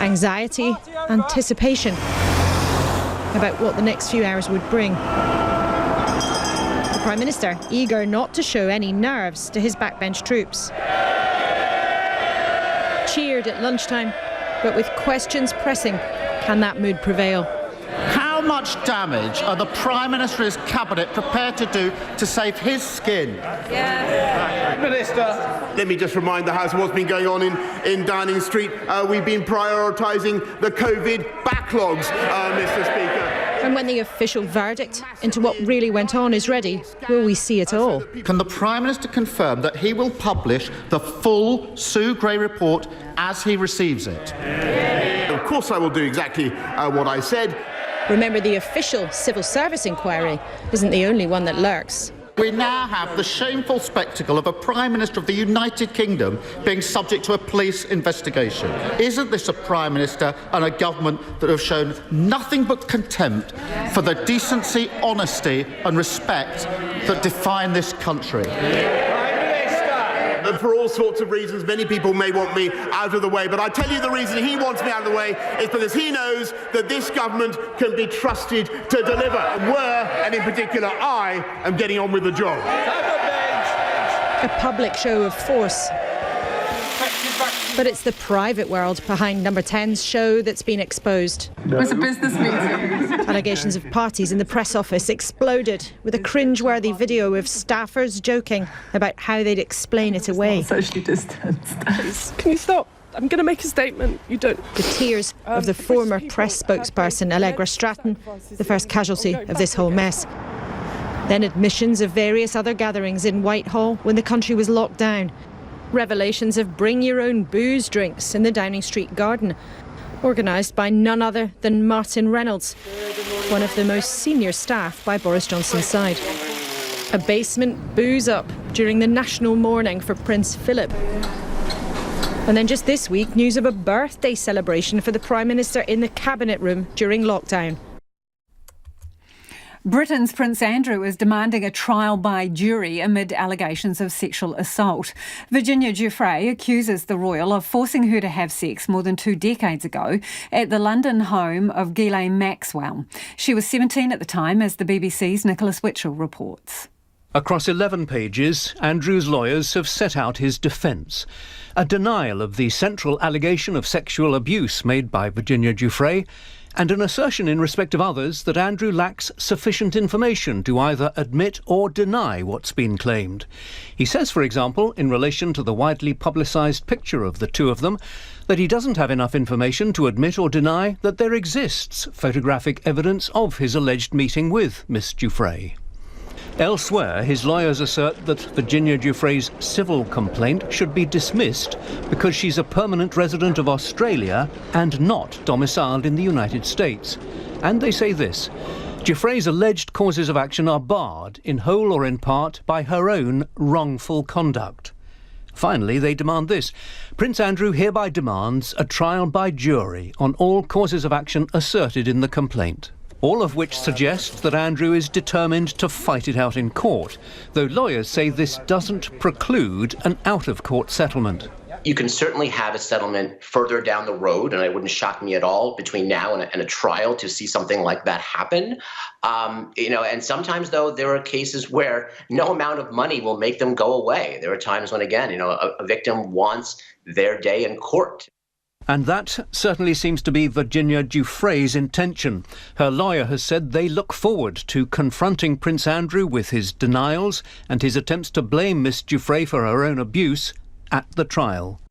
Anxiety, anticipation about what the next few hours would bring. The Prime Minister eager not to show any nerves to his backbench troops. Cheered at lunchtime, but with questions pressing, can that mood prevail? How much damage are the Prime Minister and his cabinet prepared to do to save his skin? Minister, let me just remind the House what's been going on in Downing Street. We've been prioritising the COVID backlogs, Mr. Speaker. And when the official verdict into what really went on is ready, will we see it all? Can the Prime Minister confirm that he will publish the full Sue Gray report as he receives it? Of course I will do exactly what I said. Remember, the official civil service inquiry isn't the only one that lurks. We now have the shameful spectacle of a Prime Minister of the United Kingdom being subject to a police investigation. Isn't this a Prime Minister and a government that have shown nothing but contempt for the decency, honesty and respect that define this country? And for all sorts of reasons, many people may want me out of the way, but I tell you the reason he wants me out of the way is because he knows that this government can be trusted to deliver. And in particular, I am getting on with the job. A public show of force. But it's the private world behind Number 10's show that's been exposed. It was a business meeting. Allegations of parties in the press office exploded with a cringe-worthy video of staffers joking about how they'd explain it away. Socially distanced. Can you stop? I'm going to make a statement. You don't. The tears of the former press spokesperson Allegra Stratton, the first casualty of this whole mess. Then admissions of various other gatherings in Whitehall when the country was locked down. Revelations of bring-your-own booze drinks in the Downing Street garden, organised by none other than Martin Reynolds, one of the most senior staff by Boris Johnson's side. A basement booze-up during the national mourning for Prince Philip. And then just this week, news of a birthday celebration for the Prime Minister in the Cabinet Room during lockdown. Britain's Prince Andrew is demanding a trial by jury amid allegations of sexual assault. Virginia Giuffre accuses the royal of forcing her to have sex more than 2 decades ago at the London home of Ghislaine Maxwell. She was 17 at the time, as the BBC's Nicholas Witchell reports. Across 11 pages, Andrew's lawyers have set out his defence. A denial of the central allegation of sexual abuse made by Virginia Giuffre, and an assertion in respect of others that Andrew lacks sufficient information to either admit or deny what's been claimed. He says, for example, in relation to the widely publicised picture of the two of them, that he doesn't have enough information to admit or deny that there exists photographic evidence of his alleged meeting with Miss Giuffre. Elsewhere, his lawyers assert that Virginia Giuffre's civil complaint should be dismissed because she's a permanent resident of Australia and not domiciled in the United States. And they say this: Giuffre's alleged causes of action are barred, in whole or in part, by her own wrongful conduct. Finally, they demand this: Prince Andrew hereby demands a trial by jury on all causes of action asserted in the complaint. All of which suggests that Andrew is determined to fight it out in court, though lawyers say this doesn't preclude an out-of-court settlement. You can certainly have a settlement further down the road, and it wouldn't shock me at all between now and a trial to see something like that happen. And sometimes, though, there are cases where no amount of money will make them go away. There are times when, again, a victim wants their day in court. And that certainly seems to be Virginia Giuffre's intention. Her lawyer has said they look forward to confronting Prince Andrew with his denials and his attempts to blame Miss Giuffre for her own abuse at the trial.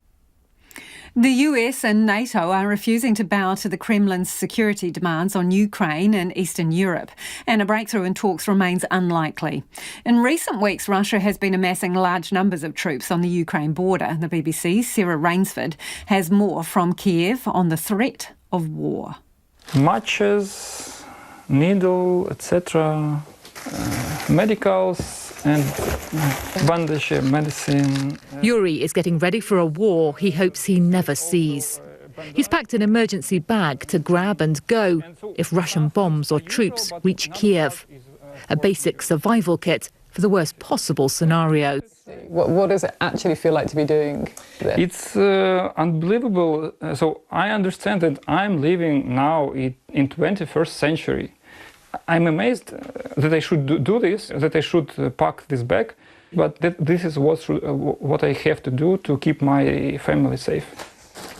The US and NATO are refusing to bow to the Kremlin's security demands on Ukraine and Eastern Europe, and a breakthrough in talks remains unlikely. In recent weeks, Russia has been amassing large numbers of troops on the Ukraine border. The BBC's Sarah Rainsford has more from Kiev on the threat of war. Matches, needle, etc., medicals, and bandage, medicine. Yuri is getting ready for a war he hopes he never sees. He's packed an emergency bag to grab and go if Russian bombs or troops reach Kiev. A basic survival kit for the worst possible scenario. What does it actually feel like to be doing this? It's unbelievable. So I understand that I'm living now in 21st century. I'm amazed that I should do this, that I should pack this bag, but this is what I have to do to keep my family safe.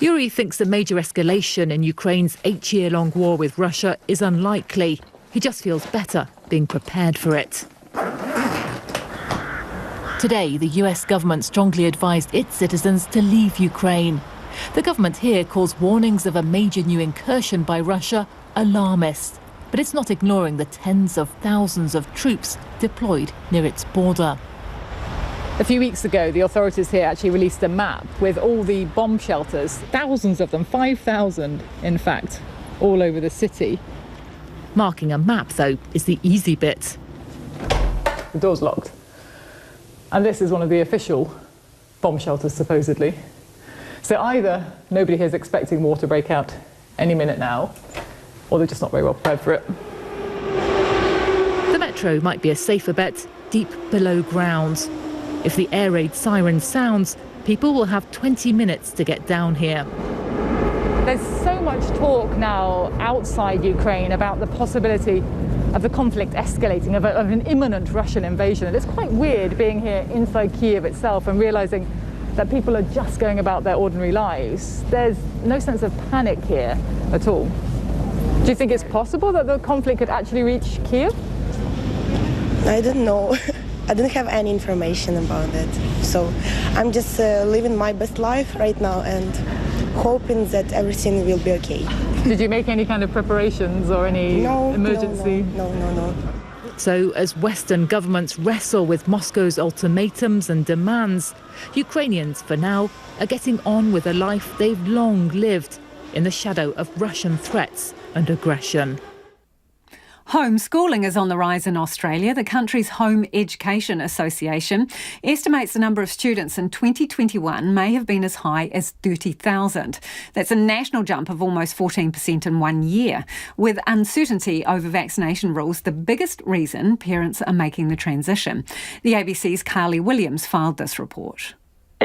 Yuri thinks the major escalation in Ukraine's 8-year-long war with Russia is unlikely. He just feels better being prepared for it. Today, the US government strongly advised its citizens to leave Ukraine. The government here calls warnings of a major new incursion by Russia alarmist. But it's not ignoring the tens of thousands of troops deployed near its border. A few weeks ago, the authorities here actually released a map with all the bomb shelters, thousands of them, 5,000 in fact, all over the city. Marking a map, though, is the easy bit. The door's locked. And this is one of the official bomb shelters, supposedly. So either nobody here is expecting war to break out any minute now, or they're just not very well prepared for it. The metro might be a safer bet deep below ground. If the air raid siren sounds, people will have 20 minutes to get down here. There's so much talk now outside Ukraine about the possibility of the conflict escalating, of an imminent Russian invasion. And it's quite weird being here inside Kiev itself and realising that people are just going about their ordinary lives. There's no sense of panic here at all. Do you think it's possible that the conflict could actually reach Kiev? I don't know. I don't have any information about it. So I'm just living my best life right now and hoping that everything will be okay. Did you make any kind of preparations or any emergency? No. So as Western governments wrestle with Moscow's ultimatums and demands, Ukrainians, for now, are getting on with a life they've long lived in the shadow of Russian threats and aggression. Homeschooling is on the rise in Australia. The country's Home Education Association estimates the number of students in 2021 may have been as high as 30,000. That's a national jump of almost 14% in 1 year. With uncertainty over vaccination rules the biggest reason parents are making the transition. The ABC's Carly Williams filed this report.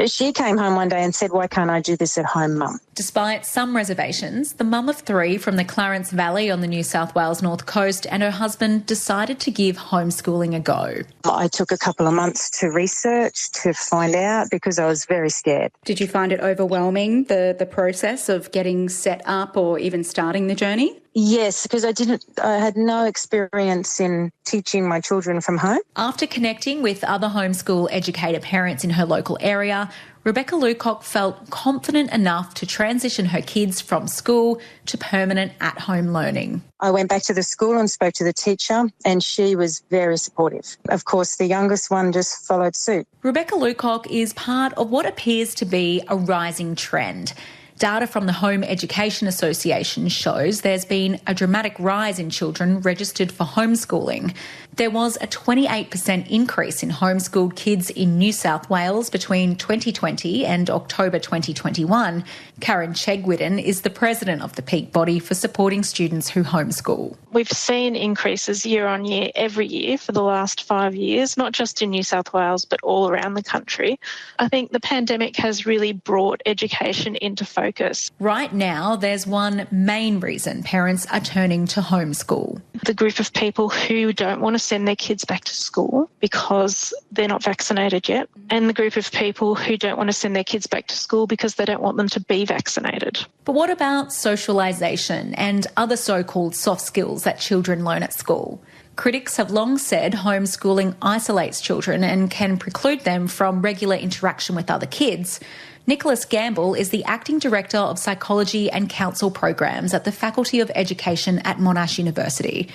She came home one day and said, "Why can't I do this at home, Mum?" Despite some reservations, the mum of three from the Clarence Valley on the New South Wales North Coast and her husband decided to give homeschooling a go. I took a couple of months to research, to find out, because I was very scared. Did you find it overwhelming, the process of getting set up or even starting the journey? Yes, because I had no experience in teaching my children from home. After connecting with other homeschool educator parents in her local area, Rebecca Lucock felt confident enough to transition her kids from school to permanent at-home learning. I went back to the school and spoke to the teacher, and she was very supportive. Of course, the youngest one just followed suit. Rebecca Lucock is part of what appears to be a rising trend. Data from the Home Education Association shows there's been a dramatic rise in children registered for homeschooling. There was a 28% increase in homeschooled kids in New South Wales between 2020 and October 2021. Karen Chegwidden is the president of the peak body for supporting students who homeschool. We've seen increases year on year, every year for the last 5 years, not just in New South Wales, but all around the country. I think the pandemic has really brought education into focus. Right now, there's one main reason parents are turning to homeschool. The group of people who don't want to send their kids back to school because they're not vaccinated yet, and the group of people who don't want to send their kids back to school because they don't want them to be vaccinated. But what about socialisation and other so-called soft skills that children learn at school? Critics have long said homeschooling isolates children and can preclude them from regular interaction with other kids. Nicholas Gamble is the Acting Director of Psychology and Counsel Programs at the Faculty of Education at Monash University.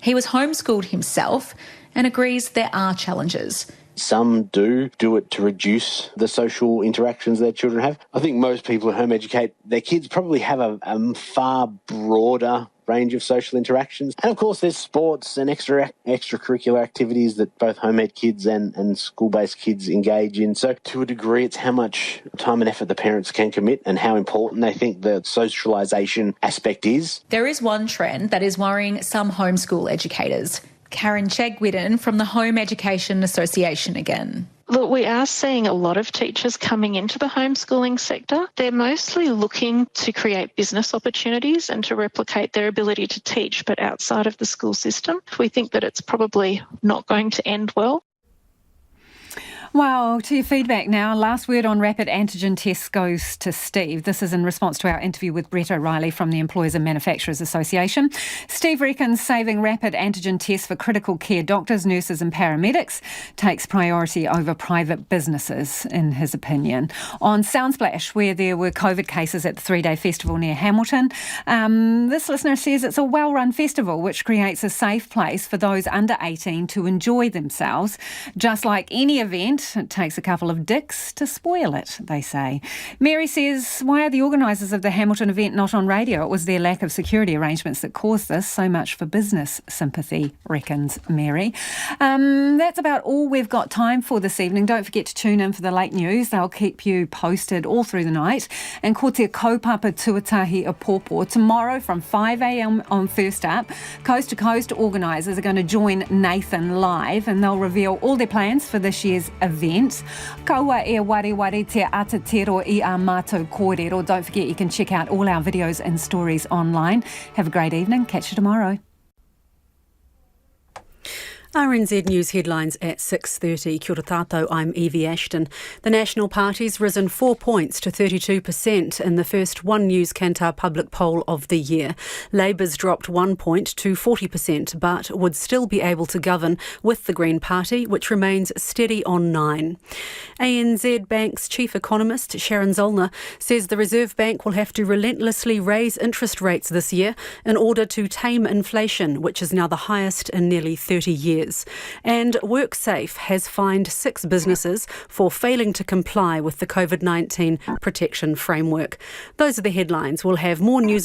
He was homeschooled himself and agrees there are challenges. Some do it to reduce the social interactions their children have. I think most people who home educate their kids probably have a far broader range of social interactions. And of course there's sports and extracurricular activities that both home ed kids and school-based kids engage in. So to a degree it's how much time and effort the parents can commit and how important they think the socialisation aspect is. There is one trend that is worrying some homeschool educators. Karen Chegwidden from the Home Education Association again. Look, we are seeing a lot of teachers coming into the homeschooling sector. They're mostly looking to create business opportunities and to replicate their ability to teach, but outside of the school system. We think that it's probably not going to end well. Well, to your feedback now. Last word on rapid antigen tests goes to Steve. This is in response to our interview with Brett O'Reilly from the Employers and Manufacturers Association. Steve reckons saving rapid antigen tests for critical care doctors, nurses and paramedics takes priority over private businesses, in his opinion. On Soundsplash, where there were COVID cases at the 3-day festival near Hamilton, this listener says it's a well-run festival which creates a safe place for those under 18 to enjoy themselves. Just like any event, it takes a couple of dicks to spoil it, they say. Mary says, why are the organisers of the Hamilton event not on radio? It was their lack of security arrangements that caused this. So much for business sympathy, reckons Mary. That's about all we've got time for this evening. Don't forget to tune in for the late news. They'll keep you posted all through the night. And ko te kaupapa tuatahi a pōpō. Tomorrow from 5 a.m. on First Up, Coast to Coast organisers are going to join Nathan live and they'll reveal all their plans for this year's event. Kaua e ware te atatero I a mātou kōrero. Don't forget you can check out all our videos and stories online. Have a great evening. Catch you tomorrow. RNZ News headlines at 6:30. Kia ora tātou, I'm Evie Ashton. The National Party's risen 4 points to 32% in the first One News Kantar public poll of the year. Labour's dropped 1 point to 40%, but would still be able to govern with the Green Party, which remains steady on 9. ANZ Bank's chief economist, Sharon Zollner, says the Reserve Bank will have to relentlessly raise interest rates this year in order to tame inflation, which is now the highest in nearly 30 years. And WorkSafe has fined 6 businesses for failing to comply with the COVID-19 protection framework. Those are the headlines. We'll have more news